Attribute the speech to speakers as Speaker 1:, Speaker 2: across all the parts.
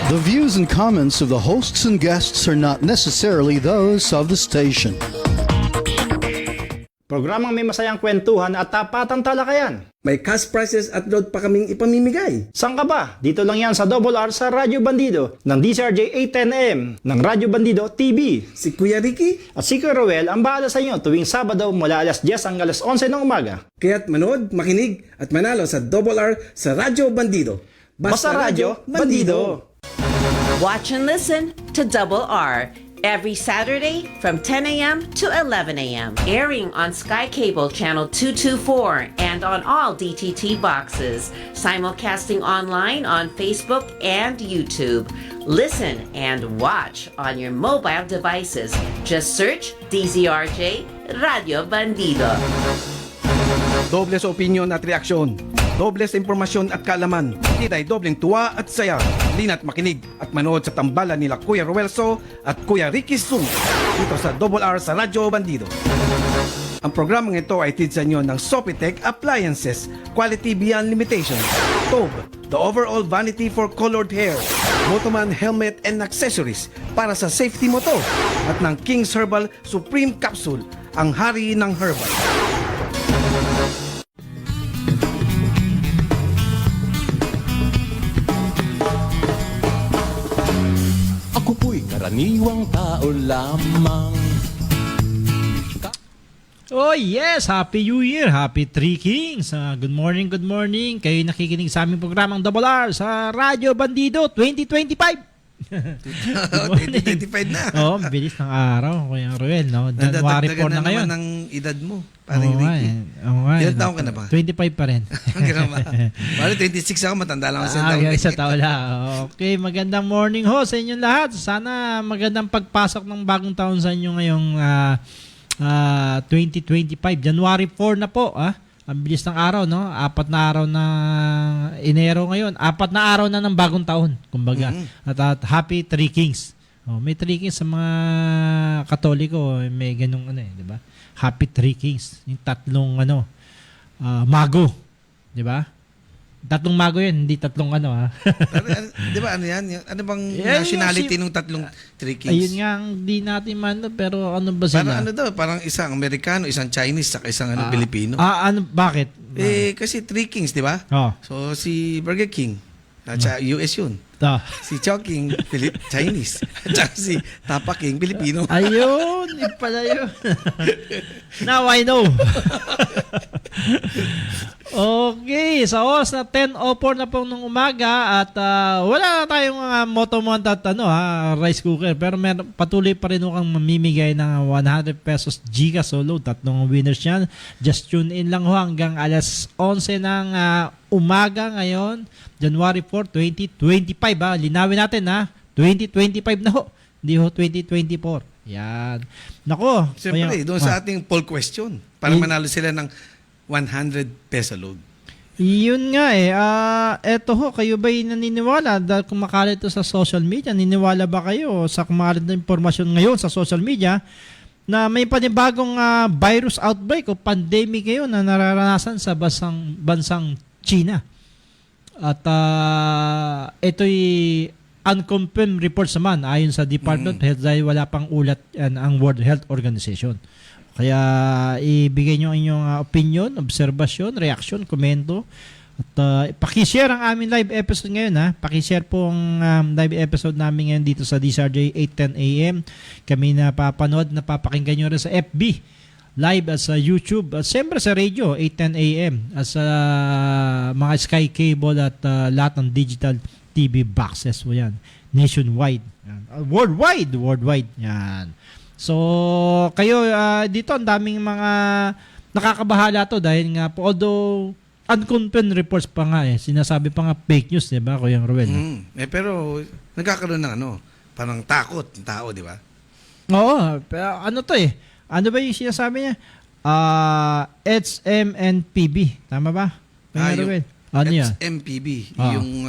Speaker 1: The views and comments of the hosts and guests are not necessarily those of the station.
Speaker 2: Programang may masayang kwentuhan at tapatang talakayan.
Speaker 3: May cash prizes at load pa kaming ipamimigay.
Speaker 2: Saan ka ba? Dito lang yan sa Double R sa Radyo Bandido ng DCRJ 810am ng Radyo Bandido TV.
Speaker 3: Si Kuya Ricky.
Speaker 2: At si Kuya Roel ang bahala sa inyo tuwing Sabado mula alas 10 hanggang alas 11 ng umaga.
Speaker 3: Kaya't manood, makinig at manalo sa Double R sa Radyo Bandido.
Speaker 2: Basta Radyo Bandido.
Speaker 4: Watch and listen to Double R every Saturday from 10 a.m. to 11 a.m. Airing on Sky Cable Channel 224 and on all DTT boxes. Simulcasting online on Facebook and YouTube. Listen and watch on your mobile devices. Just search DZRJ Radio Bandido.
Speaker 5: Dobles opinion at reaksyon. Dobles impormasyon at kaalaman. Kita'y dobleng tuwa at saya. Lina't makinig at manood sa tambalan nila Kuya Ruelso at Kuya Ricky Sung dito sa Double R sa Radyo Bandido. Ang programang ito ay tid sa inyo ng Sopitech Appliances, Quality Beyond Limitation, Tobe, the overall vanity for colored hair, Motoman helmet and accessories para sa safety mo to, at ng King's Herbal Supreme Capsule, ang hari ng herbal.
Speaker 6: Ako po'y karaniwang tao lamang.
Speaker 7: Oh yes! Happy New Year! Happy Three Kings! Good morning, good morning! Kayo nakikinig sa aming programang Double R sa Radyo Bandido 2025!
Speaker 3: 2025 na.
Speaker 7: Oo, bilis ng araw, Kuya Ruel, no? January 4 na ngayon.
Speaker 3: Naman ng edad mo, parang Ricky. Ilan taon ka na ba?
Speaker 7: 25 pa rin.
Speaker 3: Ganun ba? Bali 26 ako, matanda lang ako sa taon.
Speaker 7: Sa taon lang. Okay, magandang morning ho sa inyong lahat. Sana magandang pagpasok ng bagong taon sa inyo ngayong 2025. January 4 na po. Ang bilis ng araw, no? 4 na araw na Enero ngayon. 4 na araw na ng bagong taon, kumbaga. At Happy Three Kings. May Three Kings sa mga Katoliko, may ganung di ba? Happy Three Kings. Yung tatlong mago, di ba? Tatlong mago yan, hindi tatlong
Speaker 3: Di ba ano yan? Ano bang nationality ng tatlong Three Kings?
Speaker 7: Ayun nga, hindi natin pero ano ba sila?
Speaker 3: Parang isang Amerikano, isang Chinese, saka isang Pilipino.
Speaker 7: Bakit?
Speaker 3: Kasi Three Kings, di ba? So si Burger King, US yun. Si Chowking, Chinese. At saka si Tapa King, Pilipino.
Speaker 7: Ayun, pala yun. Now I know. Okay, sa oras na 10:04 na po ng umaga at wala na tayong Motomont at rice cooker, pero patuloy pa rin kang mamimigay ng 100 pesos Gcash solo. Tatlong winners yan. Just tune in lang hanggang alas 11 ng umaga ngayon, January 4, 2025. Linawin natin 2025 na ho, hindi ho 2024. Yan. Nako.
Speaker 3: Siyempre, doon sa ating poll question, para manalo sila ng 100 peso load.
Speaker 7: Yun nga eto ho, kayo ba'y naniniwala dahil kumakalat ito sa social media? Naniniwala ba kayo sa kumakalat na impormasyon ngayon sa social media na may panibagong virus outbreak o pandemic ngayon na nararanasan sa bansang China? At ito'y unconfirmed reports naman ayon sa Department of Health dahil wala pang ulat ang World Health Organization. Kaya ibigay nyo inyong opinion, obserbasyon, reaction, komento. At pakishare ang aming live episode ngayon. Pakishare po ang live episode namin ngayon dito sa DCRJ 810 AM. Kami napapanood, napapakinggan nyo rin sa FB live at sa YouTube. At siyempre sa radio, 810 AM. At sa mga Sky Cable at lahat ng digital TV boxes po yan. Nationwide. Yan. Worldwide. Yan. So, kayo dito ang daming mga nakakabahala to dahil nga po, although unconfirmed reports pa nga sinasabi pa nga fake news, di ba, Kuya Ruel?
Speaker 3: Pero nagkakaroon ng parang takot ng tao, di ba?
Speaker 7: Oo, pero ano ba yung sinasabi niya? HMNPB, tama ba, Kuya Ruel? Ano yan?
Speaker 3: HMPV, yung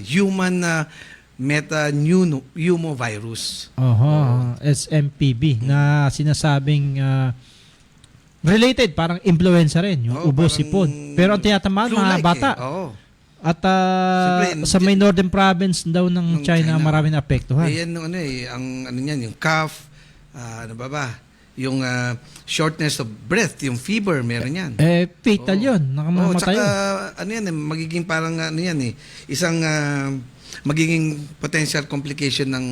Speaker 3: human metapneumovirus.
Speaker 7: SMPB na sinasabing related, parang influenza rin, yung ubo, sipon. Pero ang tinatamaan mga bata. At
Speaker 3: Siyempre,
Speaker 7: sa may northern province daw ng China, marami na apektuhan.
Speaker 3: Yan ang ang ano niyan, yung cough, ano ba? Yung shortness of breath, yung fever, meron yan.
Speaker 7: Fatal yun. Nakamamatay
Speaker 3: tsaka,
Speaker 7: yun.
Speaker 3: ano yan, magiging parang ano yan isang magiging potential complication ng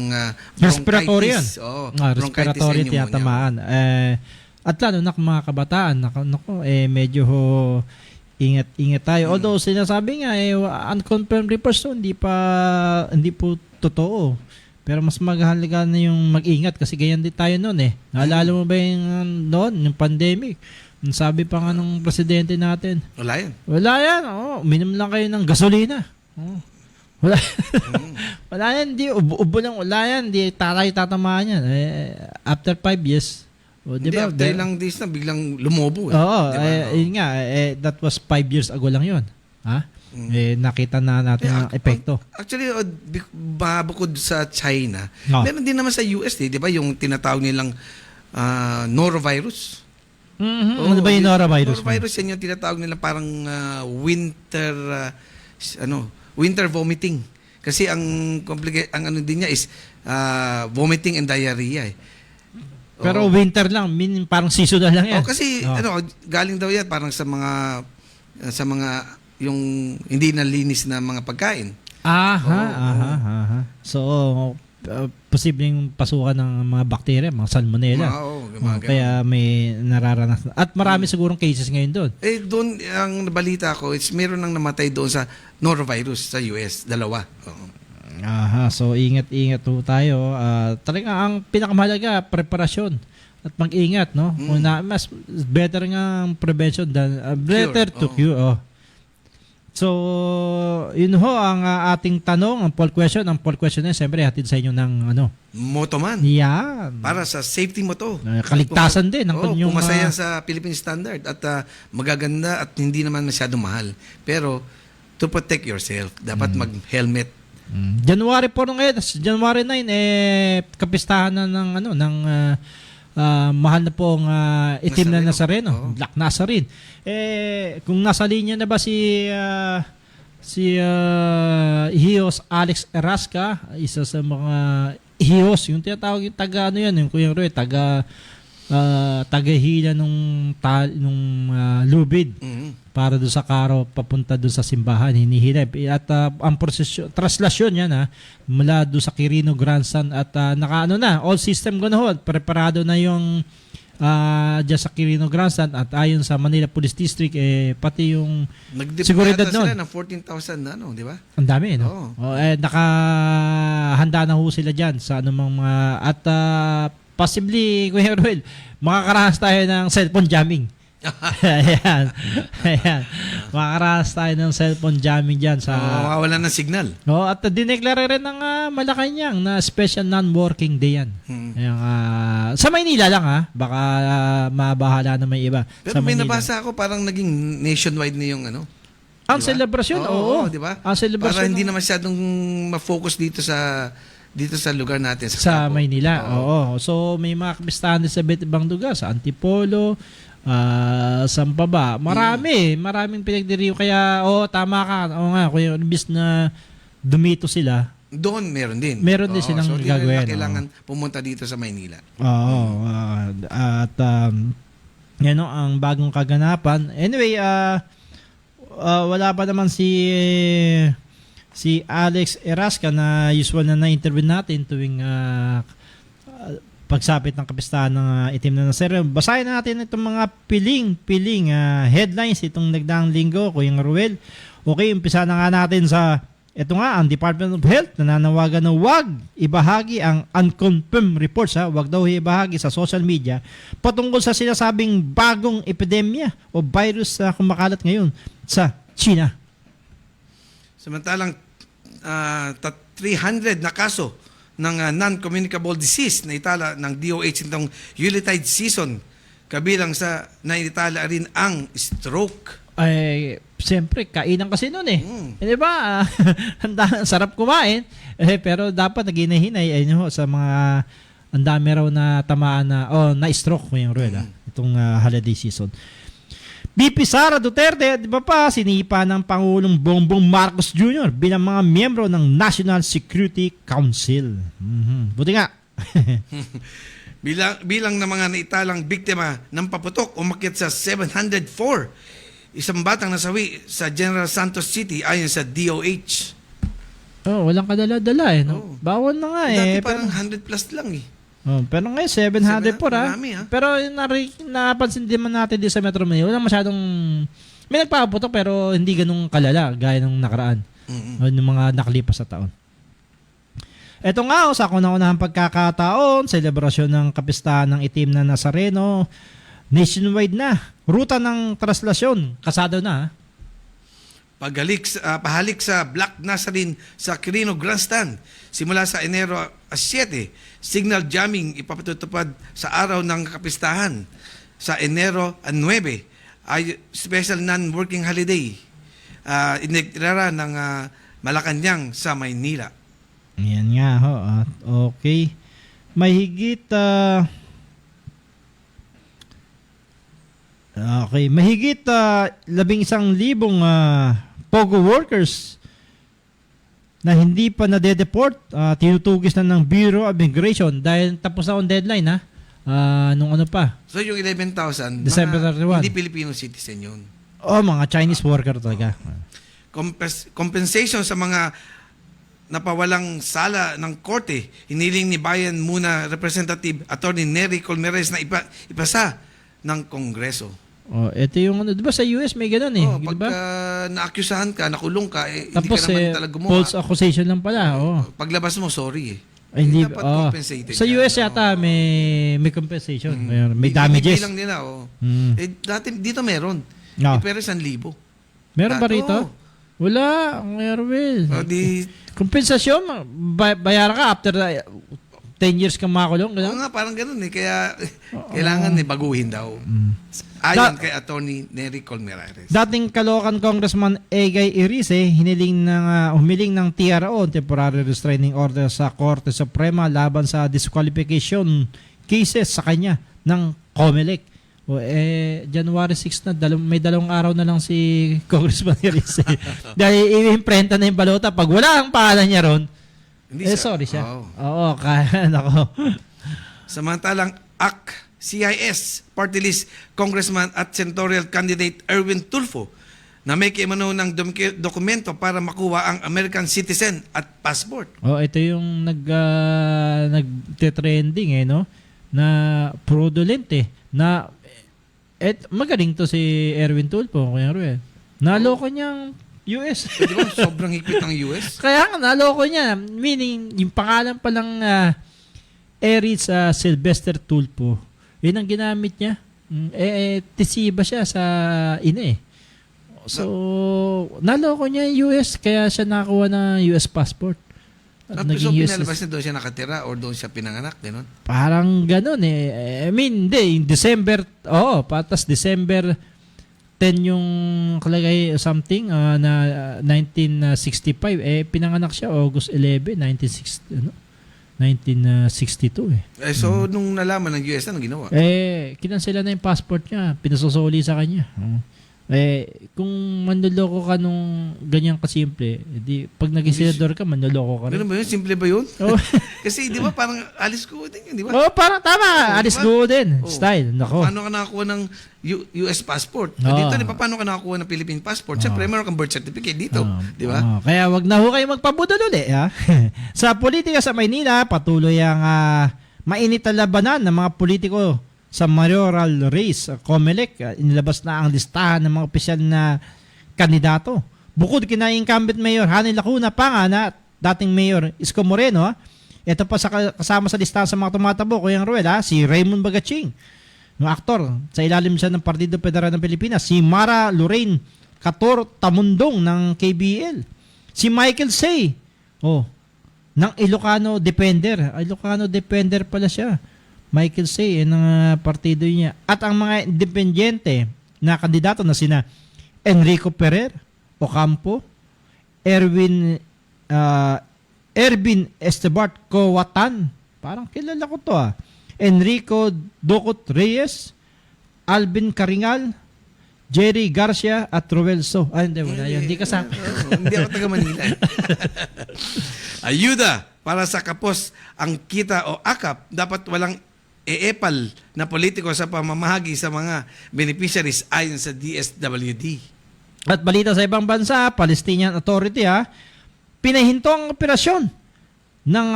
Speaker 7: Respiratory yan.
Speaker 3: bronchitis.
Speaker 7: Respiratory
Speaker 3: and
Speaker 7: tiyatamaan. At lalo na mga kabataan, medyo ingat tayo. Although sinasabi nga, unconfirmed reports to, hindi po totoo. Pero mas maghalaga na yung mag-ingat kasi ganyan din tayo noon Naalala mo ba yung noon, yung pandemic? Sabi pa nga ng presidente natin.
Speaker 3: Wala yan.
Speaker 7: Wala yan. Uminom lang kayo ng gasolina. Wala. Wala yan. Ubo lang. Wala yan. Di tatamaan yan. After 5 years. Diba?
Speaker 3: After ilang days na, biglang lumobo.
Speaker 7: Oo.
Speaker 3: Diba?
Speaker 7: Yun nga. That was 5 years ago lang yun. Nakita na natin ang epekto.
Speaker 3: Actually, bukod sa China, meron din naman sa US, di ba? Yung tinatawag nilang norovirus.
Speaker 7: Ano ba yung norovirus?
Speaker 3: Norovirus, yan yung tinatawag nila parang winter vomiting. Kasi ang ano din niya is vomiting and diarrhea.
Speaker 7: Pero winter lang, parang seasonal lang yan.
Speaker 3: Kasi galing daw yan parang sa mga yung hindi nalinis na mga pagkain.
Speaker 7: So, posibleng pasukan ng mga bakterya, mga salmonella. Kaya may nararanasan. At marami sigurong cases ngayon doon.
Speaker 3: Doon, ang balita ko, meron nang namatay doon sa norovirus sa US. 2.
Speaker 7: So ingat-ingat po tayo. Talaga ang pinakamahalaga, preparasyon at mag-ingat, no? Mas better nga ang prevention than better to cure. So, yun ho ang ating tanong, ang poll question. Ang poll question na siyempre hatid sa inyo ng
Speaker 3: Motoman.
Speaker 7: Yan.
Speaker 3: Para sa safety mo to.
Speaker 7: Kaligtasan din ng kanyang
Speaker 3: pumasaya sa Philippine Standard at magaganda at hindi naman masyadong mahal. Pero to protect yourself, dapat mag-helmet.
Speaker 7: January 4 ngayon, January 9 kapistahan na ng mahal na pong itim na Nazareno, Black Nazarene. Kung nasa linya na ba si Hiyos Alex Erasca, isa sa mga Hiyos, yung tinatawag yung taga yung Kuya Roy, tagahila nung lubid para doon sa karo papunta doon sa simbahan, hinihila. At ang prosesyon, traslasyon yan mula doon sa Quirino Grandstand at all system go na hold, preparado na yung dyan sa Quirino Grandstand at ayon sa Manila Police District pati yung seguridad noon.
Speaker 3: Sila ng 14,000 na di ba?
Speaker 7: Ang dami, no? Nakahanda na ho sila dyan sa anumang mga at possibly, Kuya Ruel, makakaranas tayo ng cellphone jamming. Ayan. Makakaranas tayo ng cellphone jamming dyan sa...
Speaker 3: Mawawala ng signal.
Speaker 7: At dineklara rin ng Malacanang na special non-working day yan. Ayan, sa Maynila lang baka mabahala na may iba.
Speaker 3: Pero
Speaker 7: sa
Speaker 3: may
Speaker 7: Manila.
Speaker 3: nabasa ako parang naging nationwide na yung
Speaker 7: Ang
Speaker 3: diba?
Speaker 7: celebration,
Speaker 3: di ba?
Speaker 7: Ang celebration.
Speaker 3: Para hindi na masyadong ma-focus dito sa lugar natin
Speaker 7: sa Maynila. So may mga kapistahan din sa iba't ibang lugar, sa Antipolo, saan pa ba? Maraming pinagdiriyo. Kaya, tama ka. Kuya, imbis na dumito sila,
Speaker 3: doon meron din.
Speaker 7: Meron din silang gagawin.
Speaker 3: So, kailangan pumunta dito sa Maynila.
Speaker 7: At yan ang bagong kaganapan. Anyway, wala pa naman si Alex Erasca na usual na interview natin tuwing pagsapit ng kapistahan ng itim na Nazareno. Basahin natin itong mga piling headlines itong nagdaang linggo, Kuya Ruel. Okay, umpisa na nga natin sa ito nga, ang Department of Health nananawagan na huwag ibahagi ang unconfirmed reports. Huwag daw ibahagi sa social media patungkol sa sinasabing bagong epidemya o virus na kumakalat ngayon sa China.
Speaker 3: Samantalang 300 na kaso ng non-communicable disease na itala ng DOH itong Yuletide season, kabilang sa naitala rin ang stroke.
Speaker 7: Siyempre, kainan kasi noon Di ba? Sarap kumain. Pero dapat naghinay-hinay sa mga ang dami raw na tamaan na stroke ko yung Ruel. Itong holiday season. VP Sara Duterte, di ba pa, sinipa ng Pangulong Bongbong Marcos Jr. bilang mga miyembro ng National Security Council. Buti nga.
Speaker 3: Bilang ng mga naitalang biktima ng paputok umakyat sa 704. Isang batang nasawi sa General Santos City ayon sa DOH.
Speaker 7: Walang kadala-dala no? Bawal na nga
Speaker 3: Dati parang 100 plus lang
Speaker 7: pero ngayon 700 po
Speaker 3: marami,
Speaker 7: Pero napansin din man natin din sa Metro Manila, wala masyadong may nagpapaputok pero hindi ganun kalala gaya nung nakaraan. Ng mga nakalipas sa taon. Ito nga sa kauna-unahang pagkakataon, selebrasyon ng kapistahan ng itim na Nazareno, nationwide na. Ruta ng traslasyon, kasado na.
Speaker 3: Pahalik sa Black Nazarene sa Quirino Grandstand simula sa Enero 7. Signal jamming ipapatutupad sa araw ng kapistahan sa Enero 9 ay special non-working holiday ineklara ng Malacanang sa Maynila.
Speaker 7: Yan nga ho. Okay. Mahigit 11,000 POGO workers na hindi pa nade-deport, tinutugis na ng Bureau of Immigration dahil tapos na ang deadline nung ano pa.
Speaker 3: So yung 11,000,
Speaker 7: December 31.
Speaker 3: hindi Filipino citizen yun.
Speaker 7: Mga Chinese worker talaga.
Speaker 3: Compensation sa mga napawalang sala ng korte, hiniling ni Bayan Muna Representative Attorney Nery Colmeres na ipasa ng Kongreso.
Speaker 7: Ito yung di ba sa US may ganun
Speaker 3: pag
Speaker 7: diba?
Speaker 3: naakyusahan ka, nakulong ka,
Speaker 7: Tapos,
Speaker 3: hindi ka naman talaga gumawa.
Speaker 7: false accusation lang pala.
Speaker 3: Paglabas mo, sorry
Speaker 7: Hindi,
Speaker 3: dapat compensated
Speaker 7: sa
Speaker 3: yan.
Speaker 7: US yata may compensation. May damages.
Speaker 3: Lang nila, dati, dito meron. Pero 1,000.
Speaker 7: Meron ba rito? Wala. Meron. Kompensasyon, bayaran ka after 10 years kang makulong.
Speaker 3: Oo nga, parang ganun Kaya kailangan baguhin daw. Ayon kay Attorney Nery Colmenares.
Speaker 7: Dating Caloocan Congressman Egay Irice, humiling ng TRO, Temporary Restraining Order sa Korte Suprema laban sa disqualification cases sa kanya ng COMELEC. January 6 na, may 2 araw na lang si Congressman Irice. Dahil i-imprenta na yung balota. Pag wala ang pangalan niya ron, sorry siya. Oo, kaya nako.
Speaker 3: Samantalang CIS Party List Congressman at Senatorial Candidate Erwin Tulfo na may kiemano ng dokumento para makuha ang American citizen at passport.
Speaker 7: Ito yung nagte-trending no? Na fraudulent na magaling to si Erwin Tulfo, Kuya Ruel. Naloko niyang US.
Speaker 3: Di ba sobrang higpit ng US?
Speaker 7: Kaya nga, naloko niya. Meaning, yung pangalan pa lang Eris Sylvester Tulfo, yun ang ginamit niya. Tisiba siya sa ina So, naloko niya yung US, kaya siya nakakuha ng US passport.
Speaker 3: So, pinalabas niya doon siya nakatira or doon siya pinanganak, gano'n? Parang
Speaker 7: gano'n I mean, hindi. December, patas December 10 yung kalagay something na 1965 pinanganak siya August 11 1962
Speaker 3: so nung nalaman ng US anong ginawa?
Speaker 7: Kinansela na yung passport niya, pinasusuli sa kanya. Kung manloloko ka nung ganyan kasimple, pag naging senador ka, manloloko ka rin.
Speaker 3: Ganun ba yun? Simple ba yun? Kasi di ba parang Alice Go din yun, di ba?
Speaker 7: Parang tama. Alice Go din. Style. Nako.
Speaker 3: Paano ka nakakuha ng US passport? Dito, di ba paano ka nakakuha ng Philippine passport? Siyempre, meron kang birth certificate dito. Di ba?
Speaker 7: Kaya wag na ho kayo magpabudol ulit. Sa politika sa Maynila, patuloy ang mainit na labanan ng mga politiko sa mayoral race. COMELEC, inilabas na ang listahan ng mga opisyal na kandidato. Bukod kina incumbent mayor Hanny Lacuna pa nga na dating mayor Isko Moreno, ito pa kasama sa listahan sa mga tumatabo, Kuya Ruel, si Raymond Bagaching, ng aktor, sa ilalim siya ng Partido Federal ng Pilipinas, si Mara Lorraine Cator Tamundong ng KBL, si Michael Say ng Ilocano Defender. Ilocano Defender pala siya. Michael Say ng partido niya. At ang mga independyente na kandidato na sina Enrico Ferrer Ocampo, Erwin Esteban Coatan, parang kilala ko to Enrico Docot Reyes, Alvin Caringal, Jerry Garcia at Roelso. Hindi, wala yun. Hindi kasama.
Speaker 3: Hindi ako taga Manila. Ayuda para sa kapos ang kita o akap, dapat walang eepal na politiko sa pamamahagi sa mga beneficiaries ayon sa DSWD.
Speaker 7: At balita sa ibang bansa, Palestinian Authority pinahinto ang operasyon ng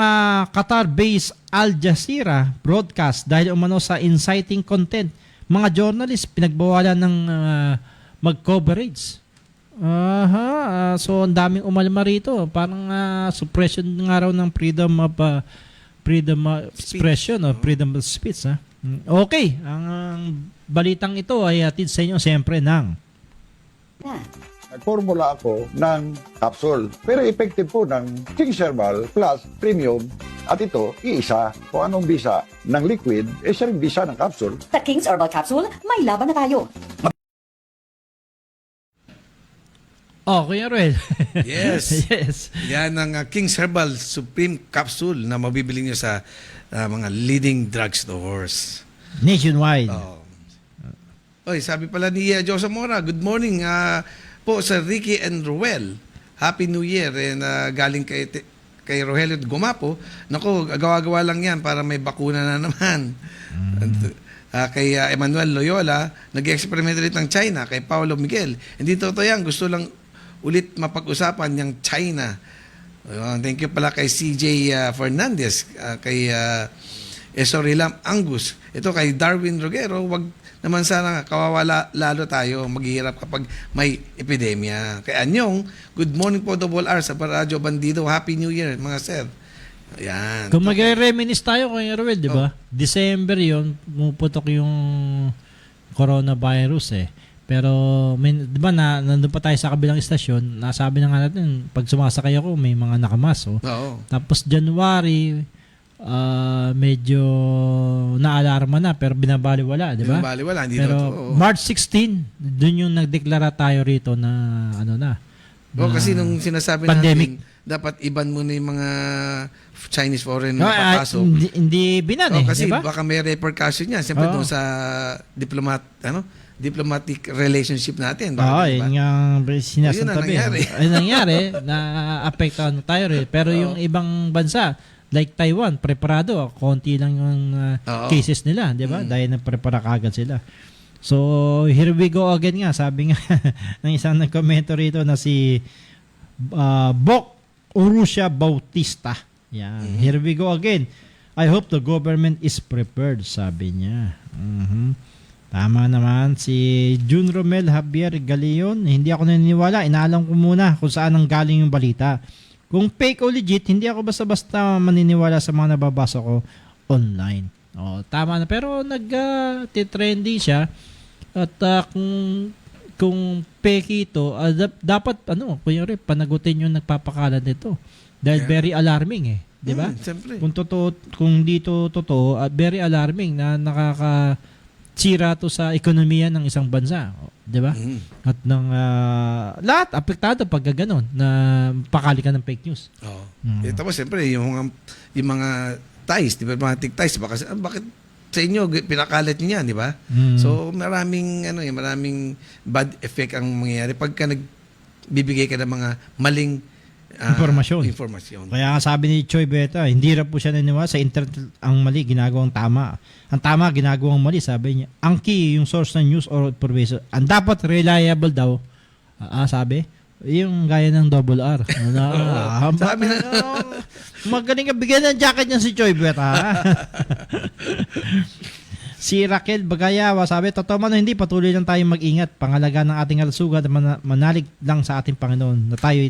Speaker 7: Qatar-based Al Jazeera broadcast dahil umano sa inciting content. Mga journalist pinagbawalan ng mag-coverage. So ang daming umalma rito. Parang suppression nga raw ng freedom of expression o freedom of speech. Okay, ang balitang ito ay atid sa inyo siyempre ng
Speaker 8: Nagformula ako ng capsule. Pero effective po ng King's Herbal Plus Premium. At ito, iisa. Kung anong bisa ng liquid, siya rin bisa ng capsule.
Speaker 9: Sa King's Herbal Capsule, may laban na tayo.
Speaker 7: Kuya Ruel.
Speaker 3: Yes.
Speaker 7: Yes.
Speaker 3: Yan ang King's Herbal Supreme Capsule na mabibili nyo sa mga leading drugstores.
Speaker 7: Nationwide.
Speaker 3: Oy, sabi pala ni Jose Mora, good morning po sa Ricky and Ruel. Happy New Year. And galing kay Rogelio Gumapo. Naku, gawa-gawa lang yan para may bakuna na naman. Kay Emmanuel Loyola, nag-experiment ulit ng China. Kay Paulo Miguel, hindi totoo yan. Gusto lang ulit mapag-usapan yung China. Thank you pala kay CJ Fernandez, kay Esorilam Angus. Ito kay Darwin Rogero, wag naman sana kawawa lalo tayo maghihirap kapag may epidemya. Kay Anyong, good morning po Double R sa Radyo Bandido. Happy New Year mga sir. Ayan.
Speaker 7: Kung mag-reminisce tayo kay Ruel, di ba? December yun, pumuputok yung coronavirus Pero, di ba, nandun pa tayo sa kabilang istasyon, nasabi na nga natin, pag sumasakay ako, may mga nakamas.
Speaker 3: Oo.
Speaker 7: Tapos January, medyo naalarma na, pero binabaliwala, di ba?
Speaker 3: Binabaliwala, hindi
Speaker 7: pero
Speaker 3: totoo.
Speaker 7: March 16, dun yung nagdeklara tayo rito na,
Speaker 3: Kasi nung sinasabi
Speaker 7: pandemic.
Speaker 3: natin, dapat iban mo na yung mga Chinese foreign na papasok.
Speaker 7: Hindi binan
Speaker 3: kasi
Speaker 7: di ba?
Speaker 3: baka may repercussion yan. Siyempre doon sa diplomatic relationship natin.
Speaker 7: Yun nga sinasabi. Yun nangyari, na-apektuhan tayo Pero yung ibang bansa, like Taiwan, preparado. Konti lang yung cases nila, di ba? Dahil na-prepara kagad sila. So, here we go again nga. Sabi nga ng isang nag-commento rito na si Bok Urusha Bautista. Yan. Here we go again. I hope the government is prepared, sabi niya. Tama naman. Si Jun Romel Javier Galeon, hindi ako naniniwala. Inaalam ko muna kung saan ang galing yung balita. Kung fake o legit, hindi ako basta-basta maniniwala sa mga nababasa ko online. Tama na. Pero nag-trending siya. At kung peki ito, dapat kunyari panagutin yung nagpapakalat nito. Dahil very alarming di ba?
Speaker 3: Siyempre.
Speaker 7: Kung dito totoo, very alarming na nakakasira to sa ekonomiya ng isang bansa, di ba? At ng lahat apektado pag gano'n na pakali ka ng fake news.
Speaker 3: Tapos siyempre yung mga ties, di ba? Mga ties, bakit sa inyo pinakalat niyo yan, di ba? So maraming bad effect ang mangyayari pagka nagbibigay ka ng mga maling informasyon.
Speaker 7: Kaya nga sabi ni Choi Beta, hindi rin po siya naniniwala sa internet ang mali, ginagawang tama. Ang tama, ginagawang mali, sabi niya. Ang key, yung source ng news or information, ang dapat reliable daw, sabi, yung gaya ng double R.
Speaker 3: Sabi na,
Speaker 7: magaling ka bigyan ng jacket niya si Choi Beta. Si Raquel Bagayawa, sabi, totoo man o hindi, patuloy lang tayong mag-ingat. Pangalaga ng ating kalusugan, manalig lang sa ating Panginoon na tayo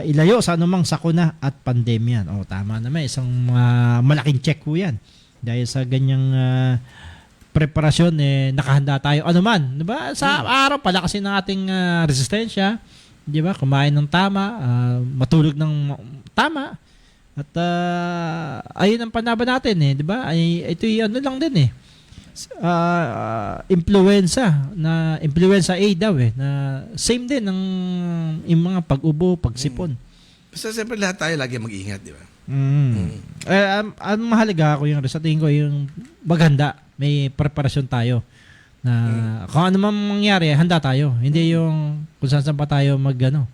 Speaker 7: ilayo sa anumang sakuna at pandemya. Tama naman. Isang malaking check po yan. Dahil sa ganyang preparasyon, nakahanda tayo. Ano man, di ba? Sa araw, palakasin ng ating resistensya. Di ba? Kumain ng tama, matulog ng tama. At ayun ang panaban natin di ba? Ito yung lang din influenza A daw na same din ng yung mga pag-ubo, pagsipon.
Speaker 3: So siyempre lahat tayo lagi mag-ingat, di ba?
Speaker 7: Ang mahalaga ako yung sa tingin ko yung maganda, may preparasyon tayo. Na kung ano man mangyari, handa tayo. Hindi yung kung saan pa tayo mag ano,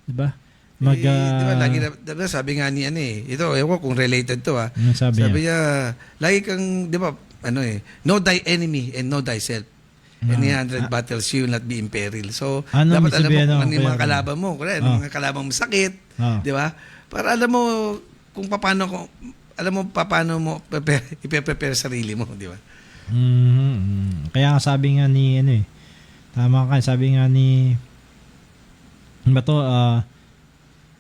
Speaker 7: 'di ba? Mag
Speaker 3: di ba, lagi diba, sabi nga ni ito, ewan ko kung related to
Speaker 7: ano sabi niya?
Speaker 3: niya, lagi kang, di ba, know thy enemy and know thyself. Any 100 battles you will not be in peril. So,
Speaker 7: Ano
Speaker 3: dapat alam mo
Speaker 7: sabihin,
Speaker 3: kung ano yung
Speaker 7: Kuya
Speaker 3: mga
Speaker 7: Ron?
Speaker 3: kalaban mo. Kaya, mga kalaban mo sakit, di ba? Para alam mo kung paano mo ipe-prepare sarili mo, di ba?
Speaker 7: Kaya nga sabi nga ni tama ka, sabi nga ni ba to,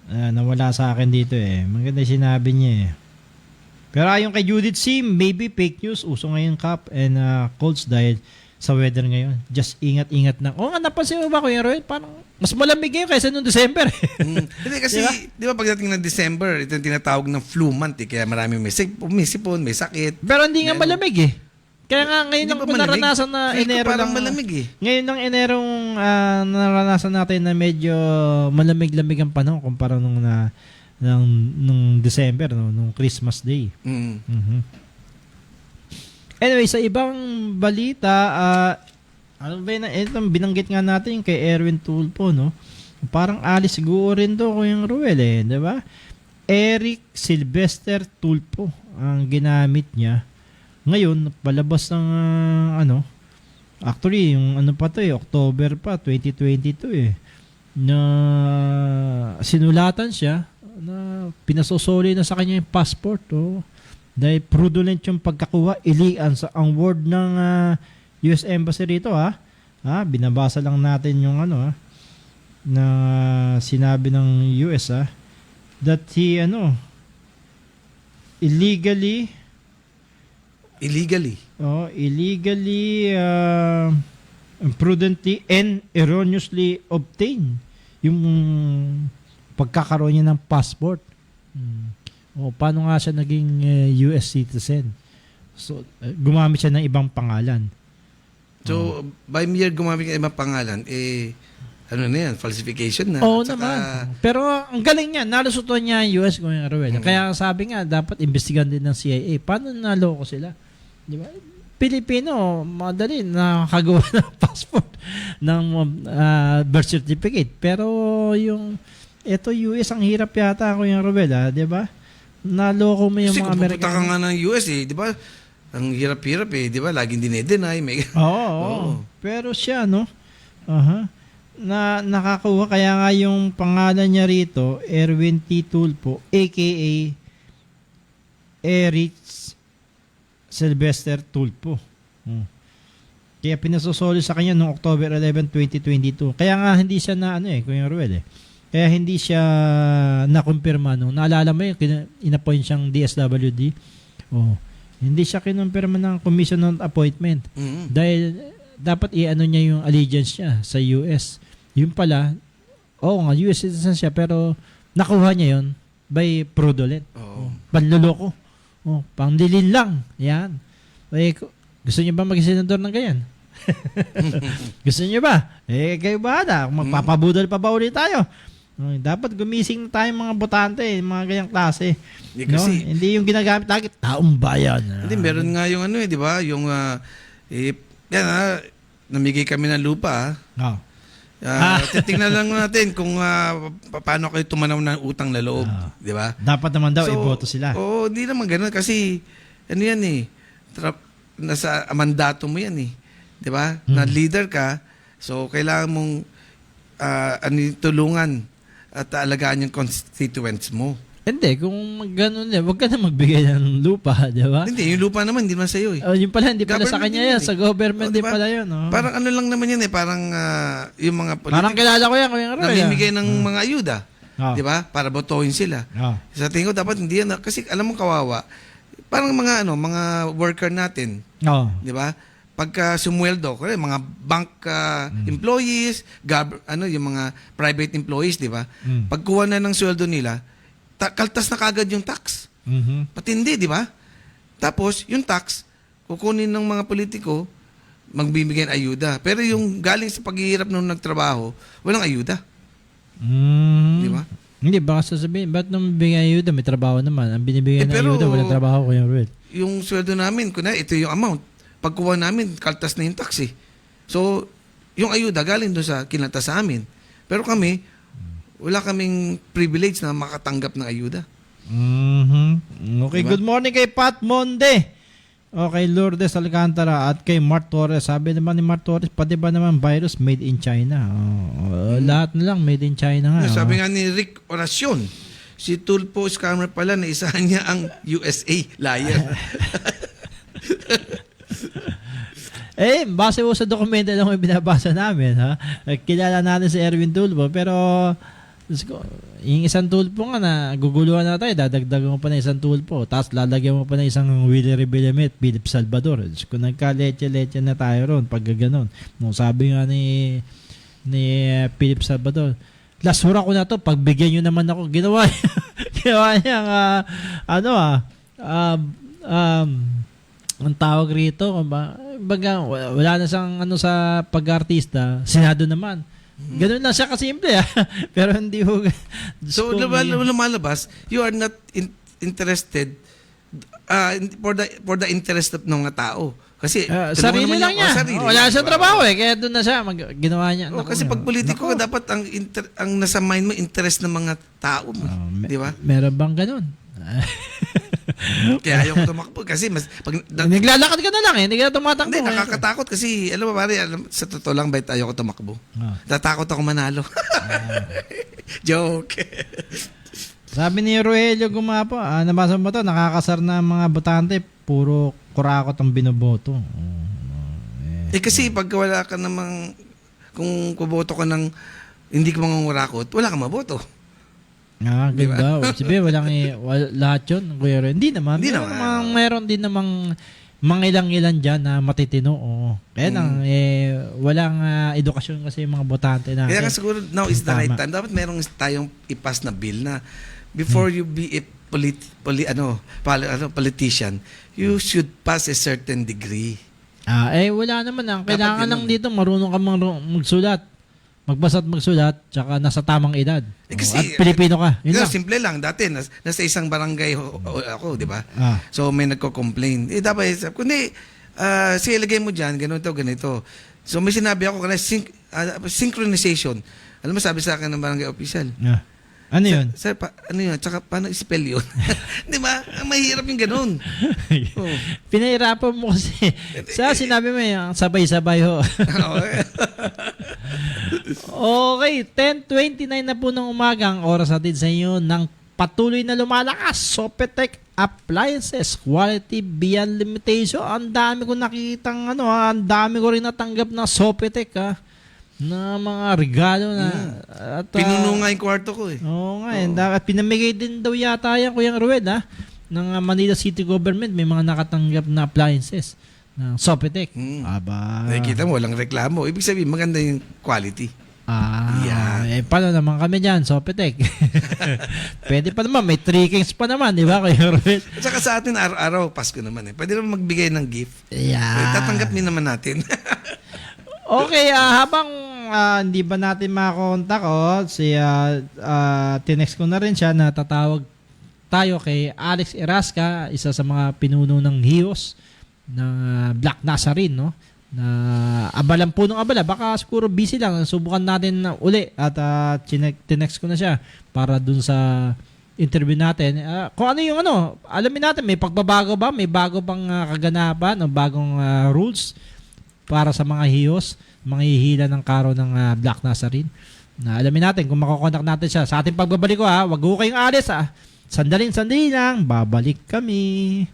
Speaker 7: nawala sa akin dito maganda yung sinabi niya pero ayon kay Judith C, maybe fake news uso ngayon Kap and colds dahil sa weather ngayon. Just ingat-ingat na. Nga, napansin mo ba Kuya Roy? Parang mas malamig ngayon kaysa noong December.
Speaker 3: Hindi kasi, di ba pagdating ng December, ito yung tinatawag ng flu month kaya marami may sipon, may sakit.
Speaker 7: Pero hindi nga malamig Kaya nga ngayon lang naranasan na Enero
Speaker 3: parang
Speaker 7: lang.
Speaker 3: malamig
Speaker 7: Ngayon ng Enerong naranasan natin na medyo malamig-lamig ang panahon kumpara nung December, nung Christmas Day. Anyway, sa ibang balita, ano ba yun? Itong binanggit nga natin kay Erwin Tulfo, no? Parang alis siguro rin to Kuya Ruel, di ba? Eric Sylvester Tulfo ang ginamit niya. Ngayon, palabas ng actually, yung pa to October pa, 2022 na sinulatan siya na pinasosoli na sa kanya yung passport, dahil fraudulent yung pagkakuha, ilian sa ang word ng US Embassy rito binabasa lang natin yung na sinabi ng US that he illegally imprudently and erroneously obtained yung pagkakaroon niya ng passport. Paano nga siya naging US citizen? So, gumamit siya ng ibang pangalan.
Speaker 3: So, by mere gumamit ng ibang pangalan, ano na yan, falsification na.
Speaker 7: Oo naman. Pero ang galing niya, nalusutan niya ang US Kuya Ruel. Kaya sabi nga, dapat imbestigan din ng CIA. Paano naloko sila? Di ba? Pilipino, madali nakagawa ng passport, ng birth certificate. Pero ito US, ang hirap yata Kuya Ruel, di ba? Naloko mo yung
Speaker 3: kasi
Speaker 7: mga
Speaker 3: kung pupunta ka
Speaker 7: Amerikano.
Speaker 3: nga ng US di ba? Ang hirap-hirap di ba? Laging dinedeny.
Speaker 7: Oo. Pero siya, na nakakuha, kaya nga yung pangalan niya rito, Erwin T. Tulfo, aka Eric Sylvester Tulfo. Kaya pinasosoli sa kanya noong October 11, 2022. Kaya nga hindi siya na Kuya Ruel Kaya hindi siya nakumpirma nung naalala mo yung inappoint siyang DSWD. Hindi siya kinumpirma ng commission on appointment. Dahil dapat i-ano niya yung allegiance niya sa US. Yung pala, US citizen siya pero nakuha niya yun by fraudulent. Panluloko. Pangdilin lang. Yan. Gusto niyo ba maging senador ng ganyan? Gusto niyo ba? Kayo ba na? Magpapabudol pa ba ulit tayo? Dapat gumising na tayo mga botante, mga ganyang klase.
Speaker 3: Kasi,
Speaker 7: hindi yung ginagamit lagi, taong bayan.
Speaker 3: Hindi, meron nga yung di ba? Yung, namigay kami ng lupa. Titingnan lang natin kung paano kayo tumanaw ng utang na loob. Di ba?
Speaker 7: Dapat naman daw iboto sila.
Speaker 3: Hindi naman ganun. Kasi, yan nasa mandato mo yan Di ba? Na leader ka, so kailangan mong tulungan at alagaan yung constituents mo.
Speaker 7: Hindi, kung gano'n huwag ka na magbigay ng lupa, di ba?
Speaker 3: Hindi, yung lupa naman, hindi naman sa'yo
Speaker 7: yung pala, hindi pala sa kanya yan. Sa government din
Speaker 3: diba?
Speaker 7: pala yun.
Speaker 3: Parang ano lang naman yan parang yung mga politiko.
Speaker 7: Parang kilala ko yan, Kuya Roy.
Speaker 3: Namimigay ng mga ayuda. Di ba? Para botohin sila. Sa tingin ko, dapat hindi yan. Kasi alam mo kawawa, parang mga worker natin. Di ba? Pagka sumweldo, mga bank employees, yung mga private employees, di ba? Pagkuha na ng sweldo nila, kaltas na kagad yung tax. Patindi, di ba? Tapos, yung tax, kukunin ng mga politiko, magbibigay ng ayuda. Pero yung galing sa paghihirap nung nagtrabaho, walang ayuda. Di ba?
Speaker 7: Hindi, baka sasabihin, ba't nang bigay ayuda? May trabaho naman. Ang binibigay ng ayuda, walang trabaho, Kuya Ruel.
Speaker 3: Yung sweldo namin, ito yung amount. Pagkuha namin, kaltas na yung tax So, yung ayuda galing doon sa kinanta sa amin. Pero kami, wala kaming privilege na makatanggap ng ayuda.
Speaker 7: Okay,
Speaker 3: Diba?
Speaker 7: good morning kay Pat Monde. Okay, Lourdes Alcantara at kay Mart Torres. Sabi naman ni Mart Torres, pati ba naman virus made in China? Lahat na lang made in China nga.
Speaker 3: Sabi nga ni Rick Oracion, si Tulpo scammer pala na isahan niya ang USA liar.
Speaker 7: Base po sa dokumento lang yung binabasa namin, ha? Kilala natin si Erwin Tulfo, pero yung isang Tulfo nga na guguluhan na tayo, dadagdagan mo pa ng isang Tulfo, tapos lalagyan mo pa ng isang Willie Revillamet, Philip Salvador. Kung nagka-leche-leche na tayo ron, pag gano'n. Nung sabi nga ni Philip Salvador, lasura ko na to, pagbigyan nyo naman ako. Ginawa niya ang tawag rito, baga, wala na siyang sa pag-artista, Senado naman. Ganun lang siya kasimple. Pero hindi ho.
Speaker 3: So, lumalabas, you are not interested for the interest of ng mga tao. Kasi,
Speaker 7: sarili lang niya. Wala siyang trabaho kaya doon na siya, ginawa niya.
Speaker 3: Kasi pag politiko, dapat ang nasa mind mo, interest ng mga tao mo. Di ba?
Speaker 7: Meron bang ganun?
Speaker 3: Kaya ayaw ko tumakbo kasi
Speaker 7: naglalakad ka na lang hindi ka tumatakbo.
Speaker 3: Hindi, nakakatakot kasi alam mo pare, sa totoo lang ayaw ko tumakbo. Tatakot ako manalo. Joke.
Speaker 7: Sabi ni Rogelio Gumapo, nabasa mo to, nakakasar na mga botante, puro kurakot ang binoboto.
Speaker 3: Kasi pag wala ka namang, kung kuboto ka ng hindi ka mangungurakot, wala ka maboto.
Speaker 7: Ganda. Sabi, lahat yun. Hindi naman. Meron din namang mga ilang-ilan dyan na matitino. Kaya lang, walang edukasyon kasi yung mga botante na.
Speaker 3: Kaya siguro now is the right time. Dapat merong tayong ipas na bill na before you be a politician, you should pass a certain degree.
Speaker 7: Wala naman. Kailangan lang dito marunong ka magsulat. Magbasa at magsulat, tsaka nasa tamang edad.
Speaker 3: Kasi,
Speaker 7: at Pilipino ka. Yun lang.
Speaker 3: Simple lang. Dati, nasa isang barangay ako, di ba? So, may nagko-complain. Dapat, kundi, sige, lagay mo dyan, ganito. So, may sinabi ako, synchronization. Alam mo, sabi sa akin ng barangay official.
Speaker 7: Ano yun?
Speaker 3: Sir, ano yun? Tsaka, paano spell yun? Di ba? Mahirap yung ganun.
Speaker 7: Pinahirapan mo kasi. Sinabi mo yung sabay-sabay ho. Okay, 10:29 na po ng umaga ang oras natin sa inyo ng patuloy na lumalakas Sopetec Appliances Quality Beyond Limitation. Ang dami ko nakikitang ang dami ko rin natanggap na Sopetec na mga regalo na
Speaker 3: pinuno nga yung kwarto ko
Speaker 7: Oo nga, pinamigay din daw yata yan Kuya Ruel ng Manila City Government. May mga nakatanggap na appliances ng Sopetec.
Speaker 3: Nakikita mo, walang reklamo. Ibig sabihin, maganda yung quality.
Speaker 7: Paano naman kami dyan, Sopetec? Pwede pa naman, may 3 kings pa naman, di ba, Kuya Ruel?
Speaker 3: At saka sa atin, araw-araw, Pasko naman Pwede naman magbigay ng gift. Tatanggap din naman natin.
Speaker 7: Okay, habang hindi ba natin makakontak, tinext ko na rin siya na tatawag tayo kay Alex Erasca, isa sa mga pinuno ng HIOS ng Black Nazarene, no? Na abalan po ng abala. Baka siguro busy lang. Subukan natin uli at tinext ko na siya para dun sa interview natin. Kung ano yung alamin natin, may pagbabago ba? May bago bang kaganapan o bagong rules para sa mga HIOS, mga hihila ng karo ng Black Nazarene? Na alamin natin kung makokontak natin siya. Sa ating pagbabalik ko wag ko kayong alis Sandali lang, babalik kami.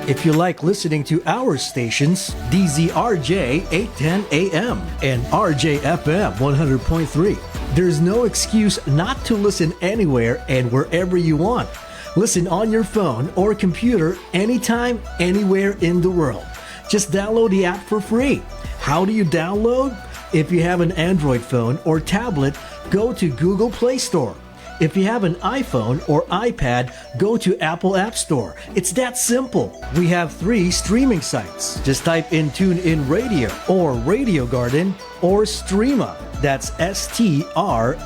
Speaker 10: If you like listening to our stations, DZRJ 810 AM and RJFM 100.3, there's no excuse not to listen anywhere and wherever you want. Listen on your phone or computer anytime, anywhere in the world. Just download the app for free. How do you download? If you have an Android phone or tablet, go to Google Play Store. If you have an iPhone or iPad, go to Apple App Store. It's that simple. We have 3 streaming sites. Just type in TuneIn Radio or Radio Garden or Streama. That's STREEMA.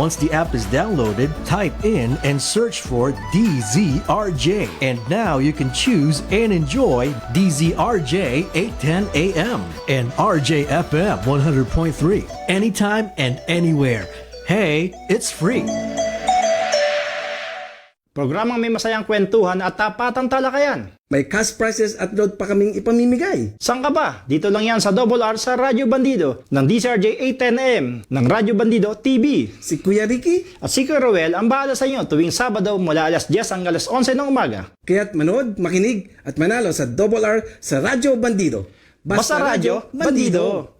Speaker 10: Once the app is downloaded, type in and search for DZRJ. And now you can choose and enjoy DZRJ 810 AM and RJFM 100.3 anytime and anywhere. Hey, it's free.
Speaker 2: Programang may masayang kwentuhan at tapatang talakayan.
Speaker 5: May cash prizes at load pa kaming ipamimigay.
Speaker 2: Saan ka ba? Dito lang yan sa Double R sa Radyo Bandido ng DCRJ 810am ng Radyo Bandido TV.
Speaker 5: Si Kuya Ricky,
Speaker 2: At si Kuya Roel ang bahala sa inyo tuwing Sabado mula alas 10 hanggang alas 11 ng umaga.
Speaker 5: kaya't manood, makinig at manalo sa Double R sa Radyo Bandido.
Speaker 2: Basta Radyo Bandido.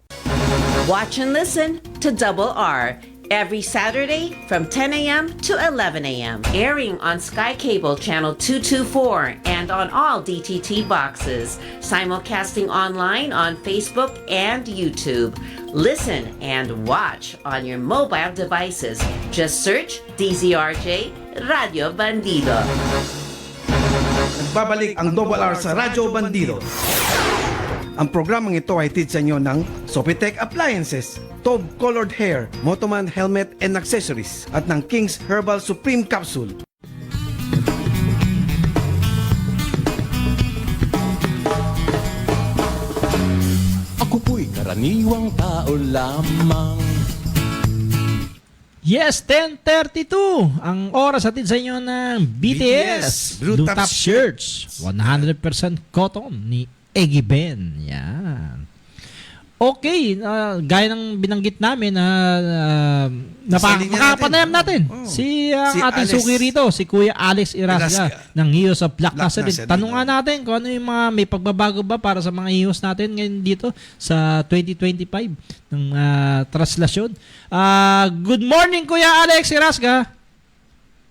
Speaker 4: Watch and listen to Double R every Saturday from 10 a.m. to 11 a.m. Airing on Sky Cable Channel 224 and on all DTT boxes. Simulcasting online on Facebook and YouTube. Listen and watch on your mobile devices. Just search DZRJ Radio Bandido.
Speaker 5: Nagbabalik ang Double R sa Radyo Bandido. Ang programang ito ay hatid sa inyo ng Sopitech Appliances, Taupe Colored Hair, Motoman Helmet and Accessories at ng King's Herbal Supreme Capsule.
Speaker 6: Ako po'y karaniwang tao lamang.
Speaker 7: Yes, 10:32 ang oras hatid sa inyo ng BTS
Speaker 3: Blue Top
Speaker 7: Shirts 100% cotton ni Eggy Ben. Yan. Okay, gaya ng binanggit namin makapanayam natin si ating
Speaker 3: Alex.
Speaker 7: suki rito, si Kuya Alex Irasga ng Heroes of Black Nazarene.
Speaker 3: Nazarene.
Speaker 7: Tanong nga natin kung ano yung mga may pagbabago ba para sa mga heroes natin ngayon dito sa 2025 ng translasyon. Good morning, Kuya Alex Irasga.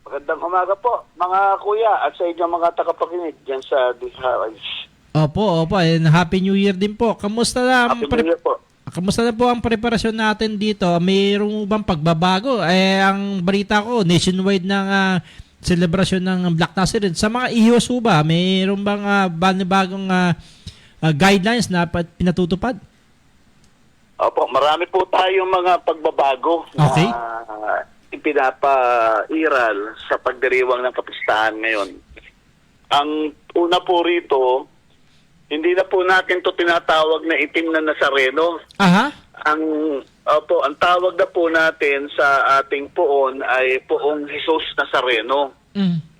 Speaker 11: Magandang umaga po, mga kuya, at sa inyong mga tagapakinig dyan sa DZRJ.
Speaker 7: Opo, and Happy New Year din po. Kamusta na
Speaker 11: Happy New Year po.
Speaker 7: Kamusta na po ang preparasyon natin dito? Mayroong bang pagbabago? Ang balita ko, nationwide ng celebration ng Black Nazarene. Sa mga ihos ba, mayroong bang bagong guidelines na pinatutupad?
Speaker 11: Opo, marami po tayong mga pagbabago
Speaker 7: Okay.
Speaker 11: na ipinapairal sa pagdiriwang ng kapistahan ngayon. Ang una po rito, hindi na po natin to tinatawag na itim na Nazareno.
Speaker 7: Aha.
Speaker 11: Ang tawag na po natin sa ating poon ay poong Jesus Nazareno.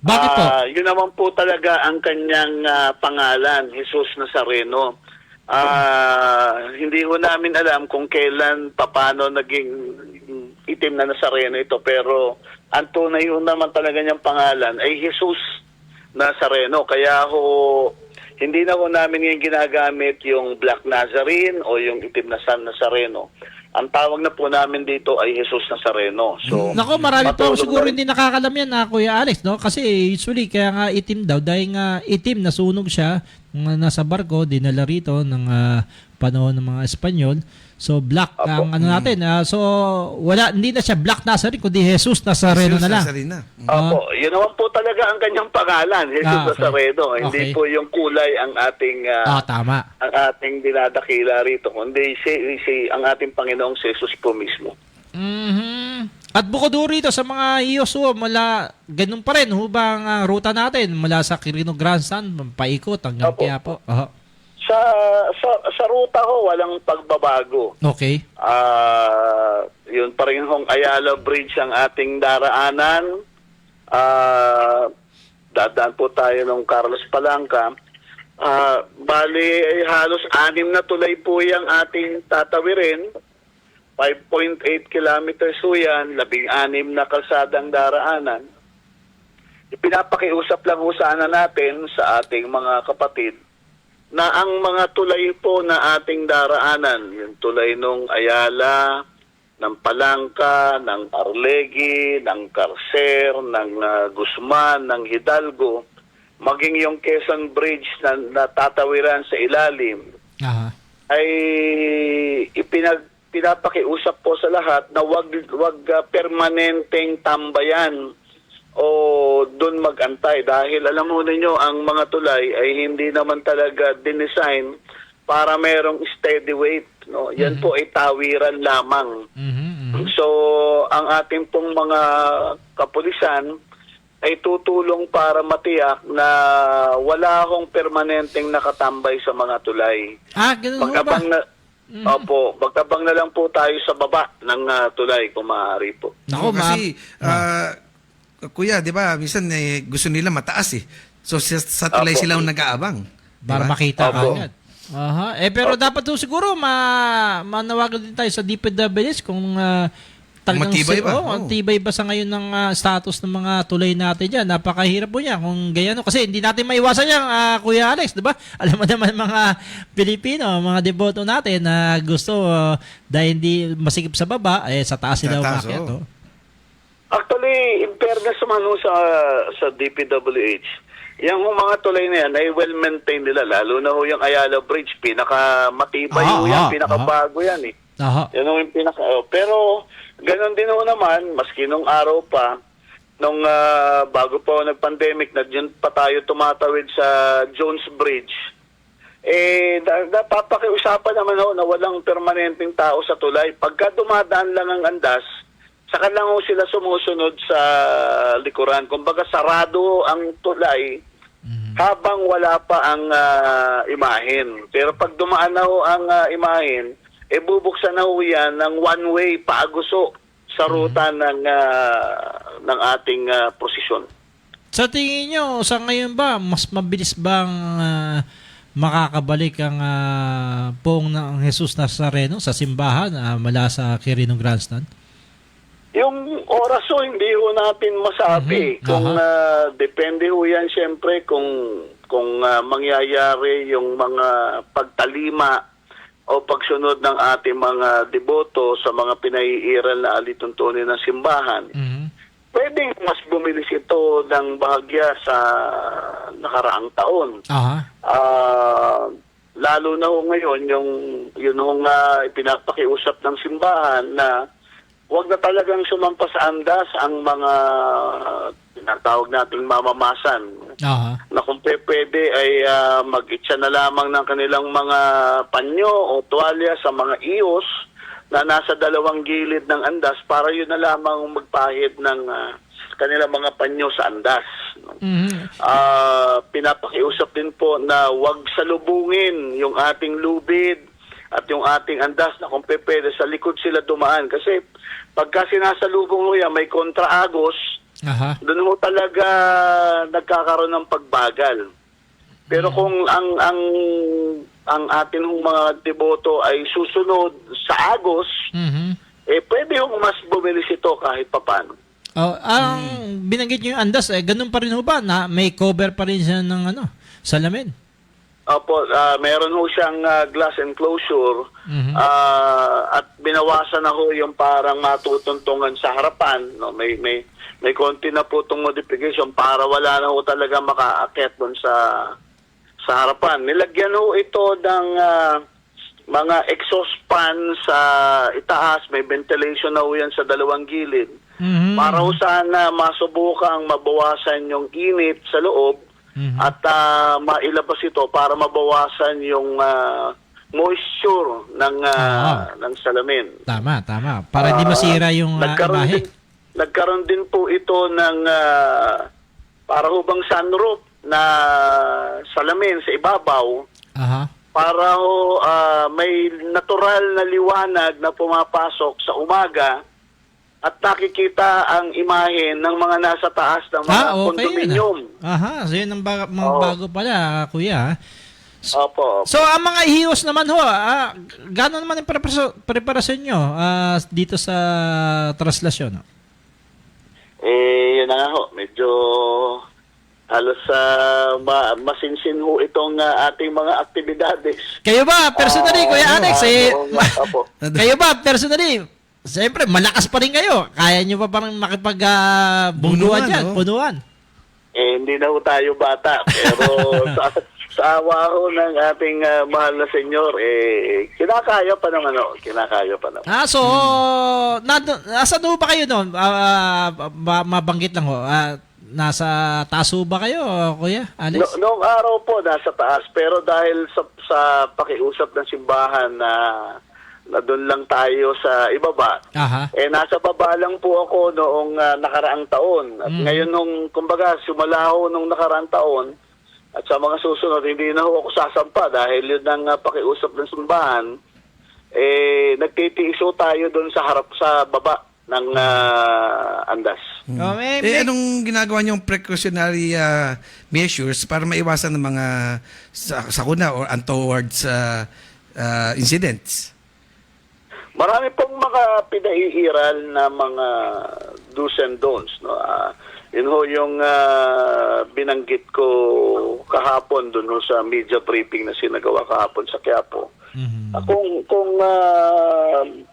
Speaker 7: Bakit po?
Speaker 11: Yun naman po talaga ang kanyang pangalan, Jesus Nazareno. Hindi ko namin alam kung kailan, paano naging itim na Nazareno ito, pero ang tunay yun naman talaga niyang pangalan ay Jesus Nazareno. Kaya hindi na namin ngayon ginagamit yung Black Nazarene o yung itim na San Nazareno. Ang tawag na po namin dito ay Jesus Nazareno. So,
Speaker 7: Nako, marami po
Speaker 11: matulog
Speaker 7: siguro
Speaker 11: na rin.
Speaker 7: hindi nakakalam yan Kuya Alex, no? Kasi usually kaya nga itim daw dahil nga itim nasunog siya nung nasa barko, dinala rito ng panahon ng mga Espanyol. So black ang ano natin. So hindi na siya Black Nazarene kundi Jesus Nazareno na lang.
Speaker 11: Opo, yun naman po talaga ang kanyang pangalan, Jesus
Speaker 7: okay.
Speaker 11: Nazareno. Hindi
Speaker 7: Okay.
Speaker 11: po yung kulay ang ating
Speaker 7: Tama.
Speaker 11: ang ating dinadakila rito, kundi ang ating Panginoong Jesus po mismo.
Speaker 7: At bukod rito sa mga Iyosuo, mula ganun pa rin hubang ruta natin mula sa Quirino Grandstand paikot hanggang Quiapo.
Speaker 11: Sa ruta ho, walang pagbabago.
Speaker 7: Okay.
Speaker 11: Yun pa rin hong Ayala Bridge ang ating daraanan. Dadaan po tayo ng Carlos Palanca. Bali, ay halos 6 na tulay po yung ating tatawirin. 5.8 kilometers po yan, 16 na kalsadang daraanan. Ipinapakiusap lang ho sana natin sa ating mga kapatid na ang mga tulay po na ating daraanan, yung tulay nung Ayala, ng Palanca, ng Arlegui, ng Carcer, ng Guzman, ng Hidalgo, maging yung Quezon Bridge na natatawiran sa ilalim, ay pinapakiusap po sa lahat na wag permanenteng tambayan o doon magantay, dahil alam mo ninyo ang mga tulay ay hindi naman talaga dinesign para merong steady weight. No? Yan po ay tawiran lamang. So, ang ating pong mga kapulisan ay tutulong para matiyak na wala akong permanenteng nakatambay sa mga tulay.
Speaker 7: Ganun ho ba?
Speaker 11: Opo, magtabang na lang po tayo sa baba ng tulay kung maaari po.
Speaker 7: Nako,
Speaker 3: kasi, kuya, di ba, minsan gusto nila mataas eh. So, sa tulay sila ang nag-aabang.
Speaker 7: Para
Speaker 3: Diba?
Speaker 7: makita
Speaker 11: Opo.
Speaker 7: agad. Pero dapat po siguro manawagan din tayo sa DPWH kung talagang
Speaker 3: Matibay ba?
Speaker 7: matibay ba sa ngayon ng status ng mga tulay natin dyan. Napakahirap po niya kung gayano. Kasi hindi natin maiwasan yan, Kuya Alex, di ba? Alam mo naman mga Pilipino, mga deboto natin na gusto dahil hindi masikip sa baba, sa taas sila umakyat. Oh.
Speaker 11: Actually, in fairness naman sa DPWH, yung mga tulay na yan ay well-maintained nila. Lalo na yung Ayala Bridge, pinaka-matibay yan, pinaka-bago yan eh. Yan yung pero ganon din naman, maski nung araw pa, nung bago pa nag-pandemic, dyan pa tayo tumatawid sa Jones Bridge, napapakiusapan naman na walang permanenteng tao sa tulay. Pagka dumadaan lang ang andas, saka lang sila sumusunod sa likuran. Kumbaga sarado ang tulay habang wala pa ang imahen. Pero pag dumaan na ang imahen, bubuksan na yan ng one-way paaguso sa ruta ng ating prosesyon.
Speaker 7: Sa tingin nyo, sa ngayon ba, mas mabilis bang makakabalik ang poong ng Jesus Nazareno sa simbahan mula sa Quirino Grandstand?
Speaker 11: Yung oras hindi ho natin masabi. Kung depende ho yan siyempre kung mangyayari yung mga pagtalima o pagsunod ng ating mga deboto sa mga pinaiiral na alituntunin ng simbahan. Pwedeng mas bumilis ito ng bahagya sa nakaraang taon. Lalo na ho ngayon yun ipinapakiusap ng simbahan na huwag na talagang sumampas sa andas ang mga tinatawag nating mamamasan. Na kung pwede ay mag-itsa na lamang ng kanilang mga panyo o tuwalya sa mga iyos na nasa dalawang gilid ng andas para yun na lamang magpahid ng kanilang mga panyo sa andas. Pinapakiusap din po na huwag salubungin yung ating lubid at yung ating andas na kung pwede sa likod sila dumaan. Kasi pagka sinasalubong mo yan, may kontraagos, doon mo talaga nagkakaroon ng pagbagal. Pero kung ang atin mga deboto ay susunod sa agos, pwede yung mas bumilis ito kahit papano.
Speaker 7: Ang binanggit nyo yung andas, ganun pa rin ho ba na may cover pa rin siya ng salamin?
Speaker 11: Opo, meron ho siyang glass enclosure at binawasan na ho yung parang matutuntungan sa harapan. No? May konti na po itong modification para wala na ho talaga makaakit doon sa harapan. Nilagyan ho ito ng mga exhaust fan sa itaas. May ventilation na ho yan sa dalawang gilid. Para ho sana masubukang mabawasan yung init sa loob at mailabas ito para mabawasan yung moisture ng salamin.
Speaker 7: Tama. Para di masira yung imahe.
Speaker 11: Nagkaroon din po ito ng para hubang sunroof na salamin sa ibabaw. Para ho may natural na liwanag na pumapasok sa umaga at nakikita ang imahe ng mga nasa taas ng mga kondominium.
Speaker 7: So yun ang bago pala, kuya.
Speaker 11: Opo.
Speaker 7: So ang mga ihiyos naman ho, gano'n naman yung preparasyon nyo dito sa traslasyon?
Speaker 11: Yun na nga ho, medyo halos masinsin ho itong ating mga aktibidades.
Speaker 7: Kayo ba, personally, Kuya Alex, kayo ba, personally, siyempre, malakas pa rin kayo. Kaya nyo pa parang makipag-bunuan dyan, punuan.
Speaker 11: Hindi na ho tayo bata, pero sa awa ho ng ating mahal na senyor, kinakaya pa naman.
Speaker 7: So, nasaan ho ba kayo noon? Mabanggit lang ho. nasa taas ba kayo, Kuya Alex?
Speaker 11: Noong araw po, nasa taas. Pero dahil sa pakiusap ng simbahan na doon lang tayo sa ibaba,
Speaker 7: Aha.
Speaker 11: nasa baba lang po ako noong nakaraang taon. At ngayon kumbaga, simula ho nung nakaraang taon, at sa mga susunod, hindi na ho ako sasampa dahil yun ang pakiusap ng simbahan. Nagtitiiso tayo doon sa harap, sa baba ng andas.
Speaker 7: Oh,
Speaker 3: Anong ginagawa niyong precautionary measures para maiwasan ng mga sakuna or untowards incidents?
Speaker 11: Marami pong mga pinaiiral na mga do's and don'ts. No? Yun ho yung binanggit ko kahapon doon sa media briefing na sinagawa kahapon sa Quiapo. Kung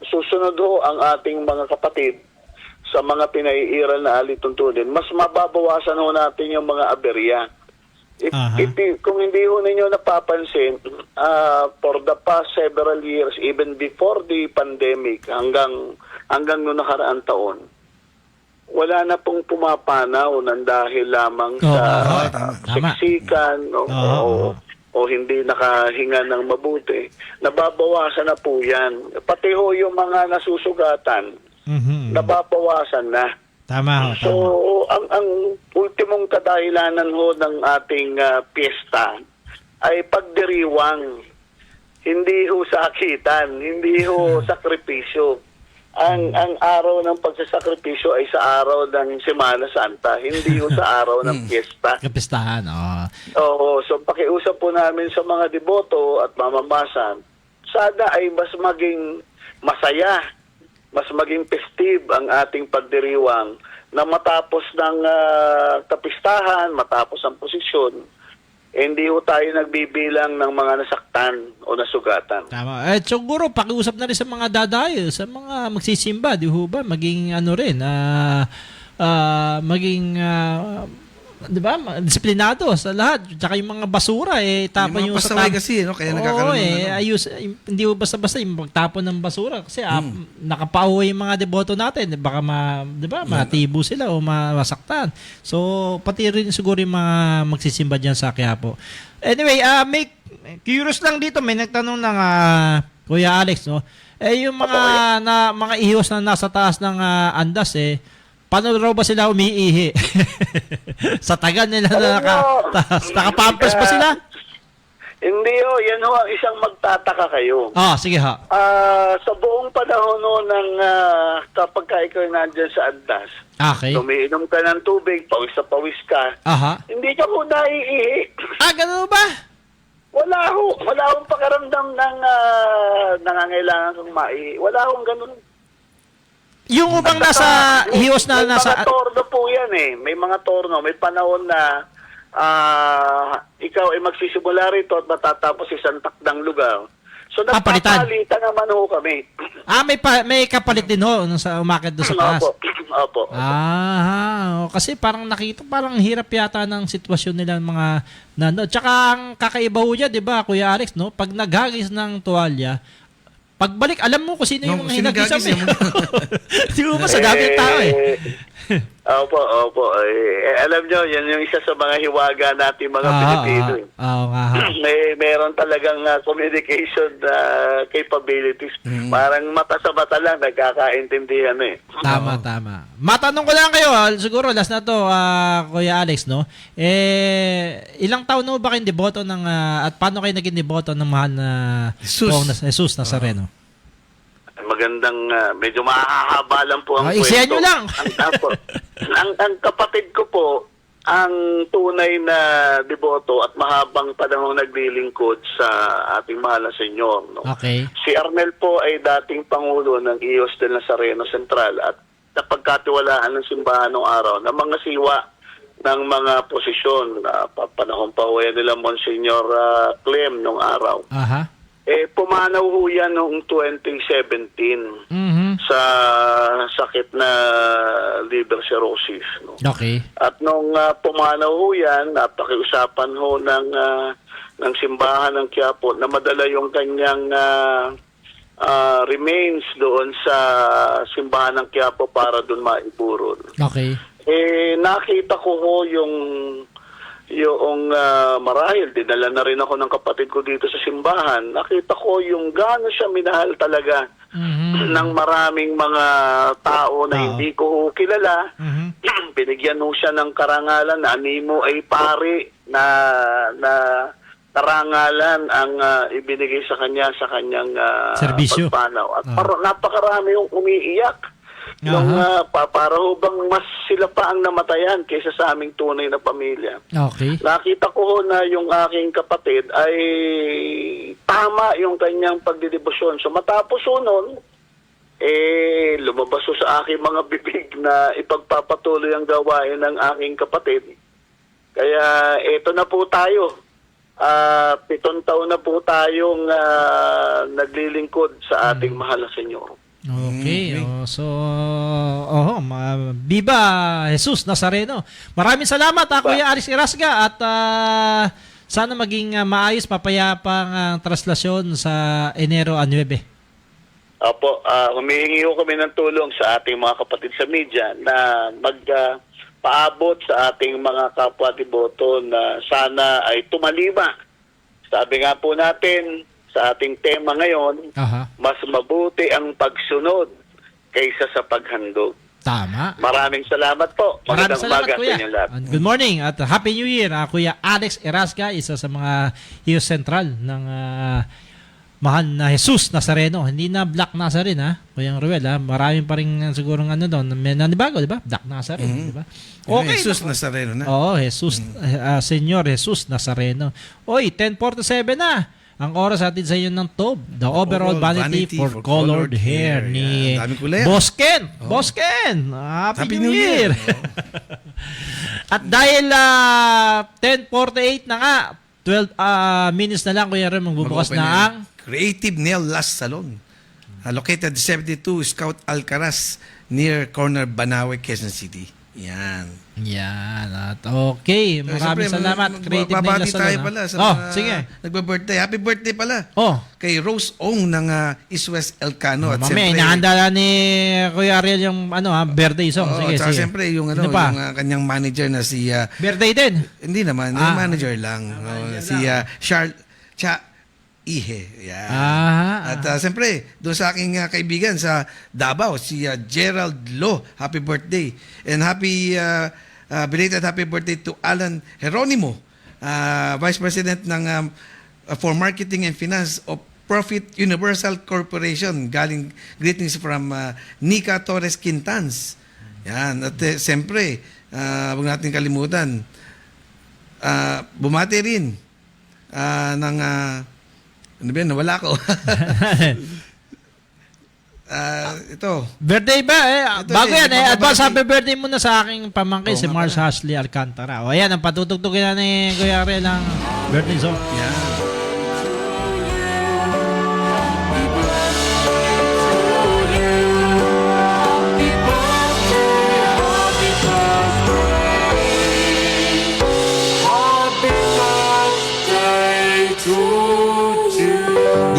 Speaker 11: susunod ho ang ating mga kapatid sa mga pinaiiral na alituntunin, mas mababawasan ho natin yung mga aberya. Kung hindi ho ninyo napapansin, for the past several years, even before the pandemic, hanggang noong nakaraang taon, wala na pong pumapanaw ng dahil lamang sa siksikan o hindi nakahinga ng mabuti. Nababawasan na po yan. Pati ho yung mga nasusugatan, nababawasan na.
Speaker 7: Tama.
Speaker 11: So, ang ultimong kadahilanan ho ng ating piyesta ay pagdiriwang. Hindi ho sakitan, hindi ho sakripisyo. Ang araw ng pagsasakripisyo ay sa araw ng Semana Santa, hindi ho sa araw ng piyesta.
Speaker 7: Kapistahan,
Speaker 11: Oo, so pakiusap po namin sa mga deboto at mamamasan, sana ay mas maging masaya, mas maging festive ang ating pagdiriwang na matapos ng kapistahan, matapos ang posisyon, hindi ho tayo nagbibilang ng mga nasaktan o nasugatan.
Speaker 7: Tama. Siguro, pakiusap na rin sa mga dadayo, sa mga magsisimba, di ho ba? Maging di ba? Disiplinado sa lahat. Tsaka yung mga basura, tapon yung
Speaker 3: pasaway kasi, no? Kaya nagkakaroon ng
Speaker 7: ayos, hindi ho basta-basta yung magtapon ng basura. Kasi nakapauwi yung mga deboto natin. Baka di ba? Matibo sila o masaktan. So, pati rin siguro yung mga magsisimba dyan sa Quiapo. Anyway, may curious lang dito. May nagtanong ng Kuya Alex, no? Yung mga ihos na nasa taas ng andas, paano raw ba sila umiihi? Sa tagal nila nakapampers ba sila?
Speaker 11: Hindi ho, yan ho ang isang magtataka kayo.
Speaker 7: Sige ha.
Speaker 11: Sa buong panahon ng kapag ka ikaw nandyan sa andas, umiinom ka ng tubig, pawis na pawis ka, hindi ka ho naiihi.
Speaker 7: Ganun ba?
Speaker 11: Wala hong pakaramdam ng nangangailangan kang maihi. Wala hong ganun.
Speaker 7: Yung ubang nasa hiyos na nasa...
Speaker 11: May mga torno po yan May mga torno. May panahon na ikaw ay magsisimula rito at matatapos isang takdang lugar. So nagpapalitan naman ho kami.
Speaker 7: May kapalit din ho nung sa umakit doon sa taas.
Speaker 11: Opo.
Speaker 7: Kasi parang nakita, parang hirap yata ng sitwasyon nila mga nando. Tsaka ang kakaiba ho dyan, di ba, Kuya Alex, no? Pag naghagis ng tuwalya, pagbalik, alam mo kung sino yung mga hinagisam. Di ba sa dami tao
Speaker 11: Opo. Alam nyo, yan yung isa sa mga hiwaga natin mga Pilipino. Meron talagang communication capabilities. Parang mata sa mata lang, nagkakaintindihan
Speaker 7: Tama. Matanong ko lang kayo, siguro last na to, Kuya Alex, no? Ilang taon na ba kayong deboto ng, at paano kayo naging deboto ng mahal na Jesus Nazareno?
Speaker 11: Magandang, medyo mahahaba lang po ang kwento.
Speaker 7: Isiyan nyo lang.
Speaker 11: ang kapatid ko po, ang tunay na deboto at mahabang panahon naglilingkod sa ating mahal na senyor. No?
Speaker 7: Okay.
Speaker 11: Si Arnel po ay dating pangulo ng Ios del Nazareno Central at napagkatiwalaan ng simbahan noong araw ng mga siwa ng mga posisyon. Panahon pa huwag nila Monsignor Clem noong araw. Pumanaw ho yan noong 2017 sa sakit na liver cirrhosis. No?
Speaker 7: Okay.
Speaker 11: At nung pumanaw ho yan, napakiusapan ho ng simbahan ng Quiapo na madala yung kanyang remains doon sa simbahan ng Quiapo para doon maiburol.
Speaker 7: Okay.
Speaker 11: nakita ko ho yung marahil, dinala na rin ako ng kapatid ko dito sa simbahan. Nakita ko yung gaano siya minahal talaga ng maraming mga tao na hindi ko ho kilala. Binigyan ho siya ng karangalan na animo ay pari na karangalan ang ibinigay sa kanya sa kanyang
Speaker 7: Serbisyo.
Speaker 11: pagpanaw. At napakarami yung umiiyak. Nung para ho bang mas sila pa ang namatayan kaysa sa aming tunay na pamilya.
Speaker 7: Okay.
Speaker 11: Nakita ko ho na yung aking kapatid ay tama yung kanyang pagdidebosyon. So matapos ho nun, lumabas ho sa aking mga bibig na ipagpapatuloy ang gawain ng aking kapatid. Kaya eto na po tayo. 7 taon na po tayong naglilingkod sa ating mahal na Senyor.
Speaker 7: Okay. Viva Jesus Nazareno. Maraming salamat Kuya Alex Erasga at sana maging maayos mapayapang traslasyon sa Enero 9.
Speaker 11: Opo, humihingi ko kami ng tulong sa ating mga kapatid sa media na magpaabot sa ating mga kapwa deboto na sana ay tumalima. Sabi nga po natin sa ating tema ngayon, mas mabuti ang pagsunod kaysa sa paghandog.
Speaker 7: Tama.
Speaker 11: Maraming salamat po.
Speaker 7: Maraming salamat,
Speaker 11: umaga
Speaker 7: Kuya.
Speaker 11: sa inyong lahat.
Speaker 7: And good morning at Happy New Year, Kuya Alex Erasga, isa sa mga hiyos sentral ng mahal na Jesus Nazareno. Hindi na Black Nazarene, Kuya Ruel, Maraming pa rin siguro doon. May nanibago, di ba? Black Nazarene, di ba? Okay.
Speaker 3: Jesus Nazareno na.
Speaker 7: Oo, Jesus, Senyor Jesus Nazareno. Oy, 10:47 na. Ang oras atin sa inyo ng TOB, The Overall Vanity for Colored Hair ni Boss Ken. Boss Ken, Happy New Year. At dahil 10:48 na nga, 12 minutes na lang, Kuya Ren, magbubukas na ang
Speaker 3: Creative Nail Last Salon. Located 72 Scout Alcaraz near corner Banawe, Quezon City. Yan.
Speaker 7: At okay, maraming salamat. Creative Nail Last Salon.
Speaker 3: Tayo pala sa mga
Speaker 7: sige.
Speaker 3: nagba-birthday. Happy birthday pala.
Speaker 7: Kay
Speaker 3: Rose Ong ng East West Elcano. At
Speaker 7: mamaya, inahandala ni Kuya Ariel yung birthday song. Sige.
Speaker 3: Siyempre yung yung kanyang manager na si
Speaker 7: birthday din.
Speaker 3: Hindi naman, yung manager lang. Si Charles Ihe. Yan. At siyempre, doon sa aking kaibigan sa Davao, si Gerald Lo. Happy birthday. And belated happy birthday to Alan Geronimo, Vice President ng for Marketing and Finance of Profit Universal Corporation. Galing greetings from Nika Torres Quintans. Yan. At siyempre, huwag natin kalimutan, bumati rin ng nawala ko. Ito.
Speaker 7: Birthday ba? Bago yan, advance happy birthday muna sa aking pamangkin, si Mars Hasley Alcantara. O ayan, ang patutugtugin na ni Kuya Ariel ang birthday song.
Speaker 3: Yan.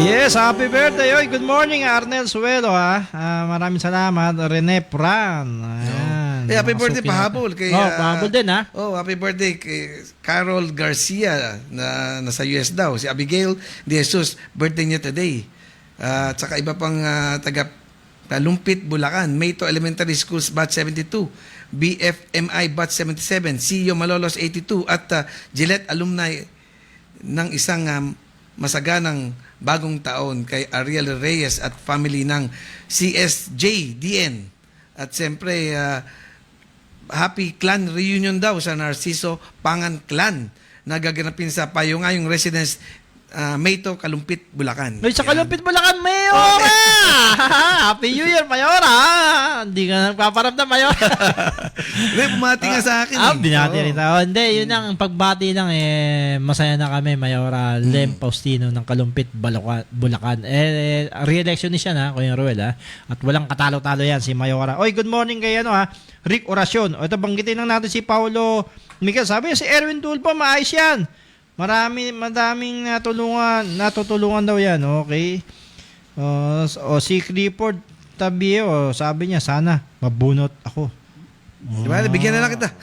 Speaker 7: Yes, happy birthday. Oy, good morning, Arnel Suelo, maraming salamat. Rene Pran. Ayan.
Speaker 3: Happy birthday pahabol kay
Speaker 7: pahabol din,
Speaker 3: happy birthday kay Carol Garcia na nasa US daw. Si Abigail De Jesus, birthday niya today. At saka iba pang taga Lumpit, Bulacan, Mayto Elementary Schools batch 72, BFMI batch 77, CEO Malolos 82 at Gillette alumni ng isang masaganang bagong taon kay Ariel Reyes at family ng CSJDN. At siyempre, happy clan reunion daw sa Narciso Pangan Clan na gaganapin sa Payungayong Residence, Mayto, Kalumpit, Bulacan.
Speaker 7: Sa Kalumpit, Bulacan, Mayora! Happy New Year, Mayora! Hindi ka nagpaparamdam, Mayora.
Speaker 3: Bumati nga sa akin.
Speaker 7: Binati rin ako. Hindi, yun ang pagbati lang, masaya na kami, Mayora Lem Faustino ng Kalumpit, Bulacan. Re-election ni siya na, Kuya Ruel, at walang katalo-talo yan si Mayora. Oy, good morning kay Rick Oracion. Ito, banggitin lang natin si Paulo Miguel. Sabi si Erwin Tulpo, maayos yan. Madaming natutulungan daw yan, okay? Si Clifford Tabio, sabi niya, sana mabunot ako.
Speaker 3: Di ba? Bigyan na lang kita.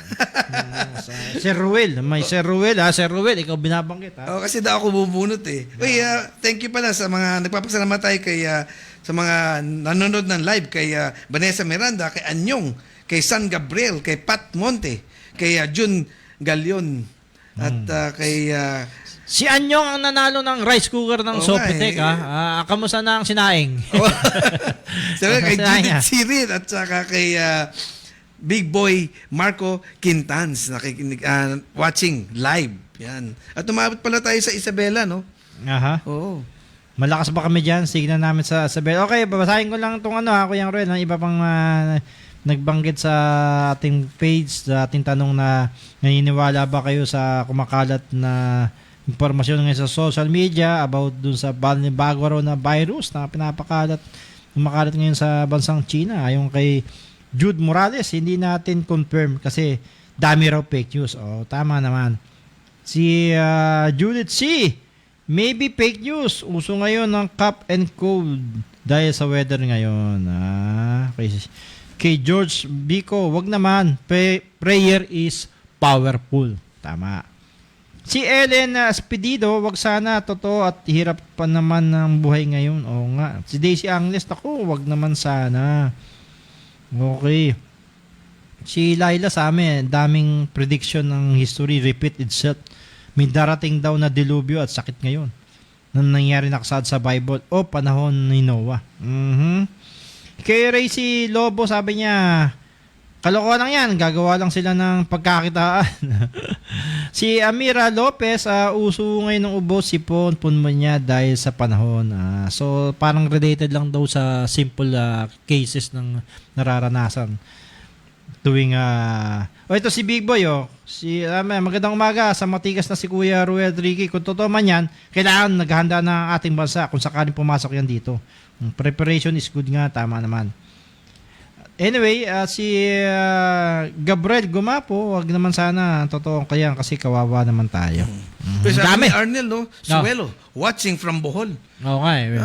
Speaker 7: Sir Ruel, may Sir Ruel ha. Sir Ruel, ikaw binabanggit ha.
Speaker 3: Oh, kasi daw ako bubunot eh. Uy, thank you pala sa mga nagpapasalamat tayo kay sa mga nanonood ng live kay Vanessa Miranda, kay Anyong, kay San Gabriel, kay Pat Monte, kay Jun Galion at kay
Speaker 7: Si Anyong ang nanalo ng rice cooker ng Sofitek ha. Kamusta na ang sinaing?
Speaker 3: sabi kay
Speaker 7: Kamusta na
Speaker 3: Judith
Speaker 7: niya?
Speaker 3: Sirit at saka kay Big Boy Marco Quintans nakikinig watching live. Yan. At umabot pala tayo sa Isabela, no?
Speaker 7: Aha.
Speaker 3: Oo.
Speaker 7: Malakas ba kami dyan? Signan namin sa Isabel. Okay, babasahin ko lang itong Kuya Ruel, ng iba pang nagbanggit sa ating page, sa ating tanong na naniniwala ba kayo sa kumakalat na impormasyon ngayon sa social media about dun sa bago raw na virus na kumakalat ngayon sa bansang China. Ayon kay Jude Morales, hindi natin confirm kasi dami raw fake news. Tama naman. Si Judith C. Maybe fake news. Uso ngayon ng cough and cold dahil sa weather ngayon. Kay George Bico, wag naman. Prayer is powerful. Tama. Si Ellen Espedido, wag sana. Totoo at hirap pa naman ng buhay ngayon. Oo nga. Si Daisy Angles, ako, wag naman sana. Okay. Si Laila sa amin, daming prediction ng history repeat itself. May darating daw na dilubyo at sakit ngayon na nangyari nakasad sa Bible o panahon ni Noah. Kay Racy Lobo, sabi niya, kalokohan lang yan, gagawa lang sila ng pagkakitaan. Si Amira Lopez, uso ngayon ng ubo, sipon, pulmonya dahil sa panahon. So parang related lang daw sa simple cases ng nararanasan tuwing ito si Big Boy si magandang umaga sa matigas na si Kuya Ruel Ricky. Kung totoo man yan, kailangan naghahanda na ang ating bansa kung sakaling pumasok yan dito. Preparation is good nga, tama naman. Anyway, si Gabriel Gumapo, wag naman sana totoo kaya kasi kawawa naman tayo.
Speaker 3: Pero sabi
Speaker 7: Dami.
Speaker 3: ni Arnel, no? Suelo, watching from Bohol.
Speaker 7: Okay.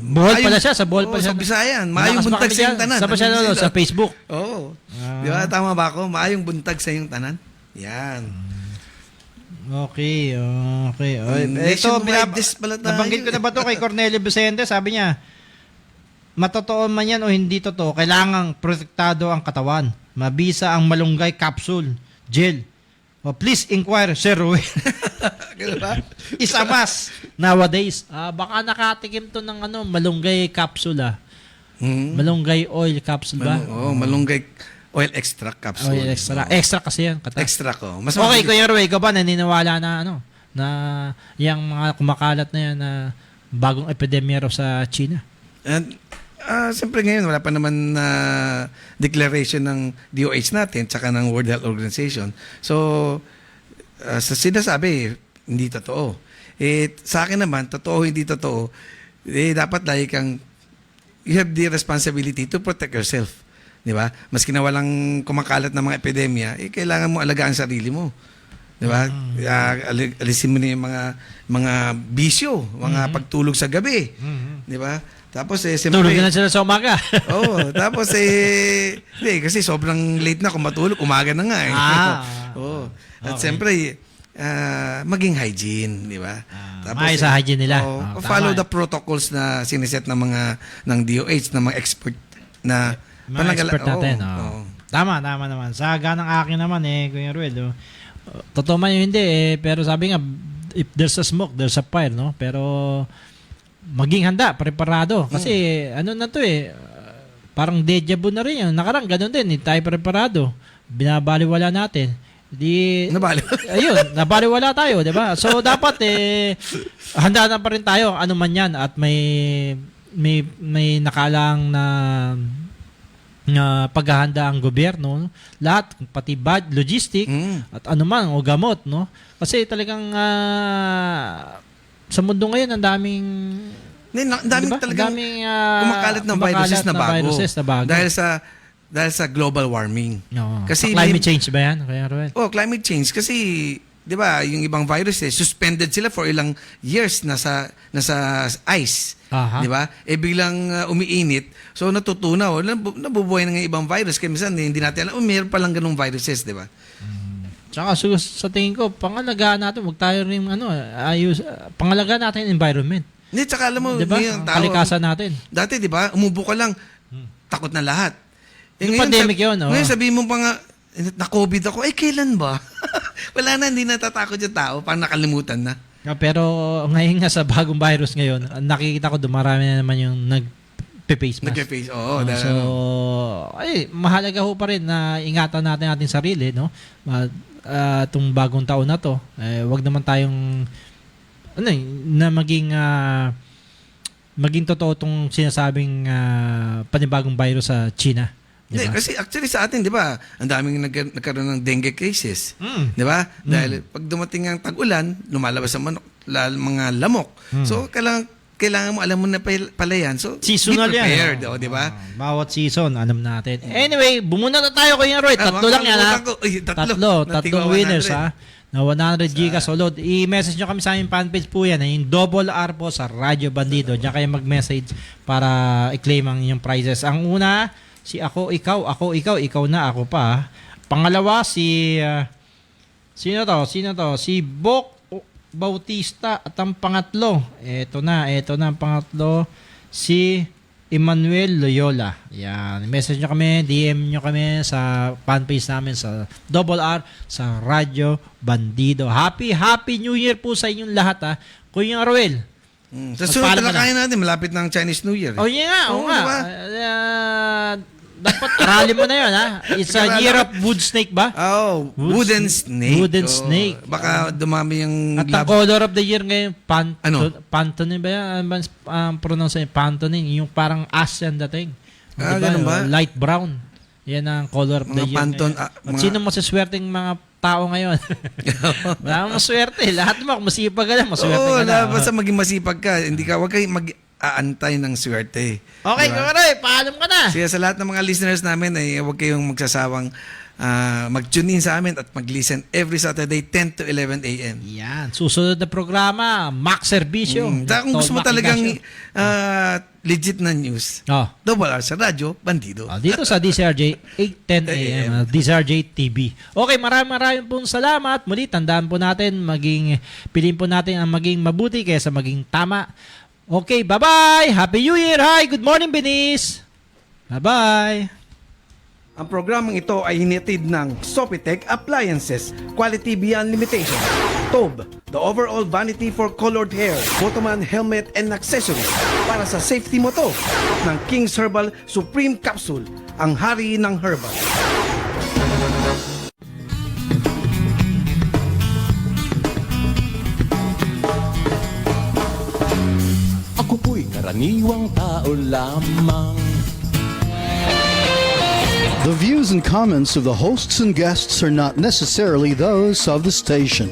Speaker 7: Bohol pala siya, sa Bohol pala siya.
Speaker 3: Sa Bisayan. Maayong buntag sa iyong tanan.
Speaker 7: Sa siya sa Facebook.
Speaker 3: Oo. Di ba? Tama ba ako? Maayong buntag sa iyong tanan. Yan.
Speaker 7: Okay.
Speaker 3: Nationwide this pala tayo.
Speaker 7: Nabanggit ko na ba ito kay Cornelio Vicente? Sabi niya, matotoo man yan o hindi totoo, kailangang protektado ang katawan. Mabisa ang malunggay capsule, gel. Please inquire, Sir Ruel. Is a must nowadays. Baka nakatikim to ng malunggay capsule. Malunggay oil capsule ba?
Speaker 3: Malunggay oil extract capsule.
Speaker 7: Oil extra kasi yan.
Speaker 3: Extract ko.
Speaker 7: Okay, Kuya Ruel, ikaw ba naniniwala na na yung mga kumakalat na yan na bagong epidemya raw sa China?
Speaker 3: Siyempre ngayon, wala pa naman na declaration ng DOH natin tsaka ng World Health Organization. So, sa sinasabi, hindi totoo. Sa akin naman, totoo, hindi totoo, dapat lagi kang, you have the responsibility to protect yourself. Di ba? Maski na walang kumakalat ng mga epidemya, kailangan mo alagaan ang sarili mo. Di ba? Alisin mo na yung mga bisyo, mga pagtulog sa gabi. Di ba? Tapos siyempre,
Speaker 7: tulog na sila sa umaga.
Speaker 3: Tapos hindi, kasi sobrang late na kung matulog, umaga na nga At siyempre, maging hygiene, di ba? Tapos
Speaker 7: sa hygiene nila.
Speaker 3: Follow the protocols na siniset ng ng DOH, ng mga expert na
Speaker 7: mga expert natin. Tama naman. Sa ganang akin naman Kuya Ruel, totoo man yun hindi pero sabi nga, if there's a smoke, there's a fire, no? Pero maging handa, preparado. Kasi na to parang deja vu na rin yun. Nakarang ganun din, hindi tayo preparado. Binabaliwala natin. Nabaliwala tayo, di ba? So dapat handa na pa rin tayo, ano man yan, at may nakalang na paghahanda ang gobyerno, lahat, pati logistic, at anuman, o gamot, no? Kasi talagang sa mundo ngayon, ang daming
Speaker 3: talagang kumakalat ng viruses na bago. Dahil sa global warming.
Speaker 7: Kasi climate change ba yan, Kuya Ruel?
Speaker 3: Climate change. Kasi 'di ba, yung ibang viruses suspended sila for ilang years nasa ice.
Speaker 7: Aha.
Speaker 3: 'Di ba? Biglang umiinit. So natutunaw, nabubuhay na ng ibang virus kaya minsan hindi natin alam, mayroon pa lang ganung viruses, 'di ba?
Speaker 7: Tsaka sa tingin ko, pangalagaan natin, wag tayo rin pangalagaan natin yung environment.
Speaker 3: Hindi, tsaka alam mo,
Speaker 7: Diba?
Speaker 3: yung
Speaker 7: Ang kalikasan natin.
Speaker 3: Dati, 'di ba, umubo ka lang, takot na lahat.
Speaker 7: Yung pandemic yun, oh.
Speaker 3: Ngayon sabihin mo pa nga, na-COVID ako, kailan ba? Wala na, hindi natatakot yung tao, parang nakalimutan na.
Speaker 7: Pero ngayon nga sa bagong virus ngayon, nakikita ko dumarami na naman yung nag-face mask.
Speaker 3: Nag-face, oo.
Speaker 7: So, mahalaga ho pa rin na ingatan natin ating sarili, no? Itong bagong taon na to, wag naman tayong na maging totoo itong sinasabing panibagong virus sa China. Diba?
Speaker 3: Hindi, kasi actually sa atin, di ba, ang daming nagkaroon ng dengue cases. Di ba? Dahil pag dumating ang tag-ulan, lumalabas ang mga lamok. So, kailangan mo, alam mo na pala yan. So,
Speaker 7: seasonal
Speaker 3: be prepared,
Speaker 7: yan.
Speaker 3: di ba?
Speaker 7: Bawat season, alam natin. Anyway, bumunot na tayo Kuya Roy. Tatlo lang yan, ha? Tatlong winners, ha? Na 100 gigas solod. I-message nyo kami sa aming fanpage po yan. Yung double R po sa Radyo Bandido. Diyan kayo mag-message para i-claim ang inyong prizes. Ang una, si ako, ikaw na, ako pa. Pangalawa, sino to? Si Bok Bautista. At ang pangatlo, eto na ang pangatlo, si Emmanuel Loyola. Yan. Message nyo kami, DM nyo kami sa fanpage namin sa Double R sa Radyo Bandido. Happy New Year po sa inyong lahat, ha. Kuya Roel.
Speaker 3: Sa sunod na kaya natin, malapit ng Chinese New Year.
Speaker 7: Oh, yeah, oo nga.
Speaker 3: Diba?
Speaker 7: Dapat aralin mo na yun, ha? It's a year of wood snake ba?
Speaker 3: Oh, wooden snake.
Speaker 7: Wooden snake.
Speaker 3: Baka dumami yung
Speaker 7: At ang color of the year ngayon,
Speaker 3: Ano?
Speaker 7: Pantonin ba yan? Ano ba ang pronounce niya? Pantonin. Yung parang ash yan dating.
Speaker 3: Ganun ba?
Speaker 7: Light brown. Yan ang color of the
Speaker 3: Mga
Speaker 7: year
Speaker 3: Pantone,
Speaker 7: ngayon. At sino masaswerteng mga tao ngayon? Wala mo maswerte. Lahat mo, masipag ka lang, maswerte ka na.
Speaker 3: Basta maging masipag ka. Huwag kayo mag-aantay ng swerte.
Speaker 7: Okay,
Speaker 3: Diba?
Speaker 7: Kuya, paalam ka na.
Speaker 3: Kaya sa lahat ng mga listeners namin, huwag kayong magsasawang mag-tune in sa amin at mag-listen every Saturday 10 to 11 a.m.
Speaker 7: Yan. Susunod na programa, Max Servicio.
Speaker 3: Kung gusto mo talagang legit na news, Double R sa Radyo Bandido.
Speaker 7: Dito sa DCRJ 8:10 a.m. DCRJ TV. Okay, maraming pong salamat. Muli, tandaan po natin, piliin po natin ang maging mabuti kaysa maging tama. Okay, bye-bye! Happy New Year! Hi! Good morning, Binis! Bye-bye!
Speaker 5: Ang programang ito ay hinitid ng Sopitech Appliances, Quality Beyond Limitation. Tob, the overall vanity for colored hair, Motoman helmet and accessories para sa safety mo to. Ng King's Herbal Supreme Capsule, ang hari ng herbal.
Speaker 6: Ako po'y karaniwang tao lamang.
Speaker 1: The views and comments of the hosts and guests are not necessarily those of the station.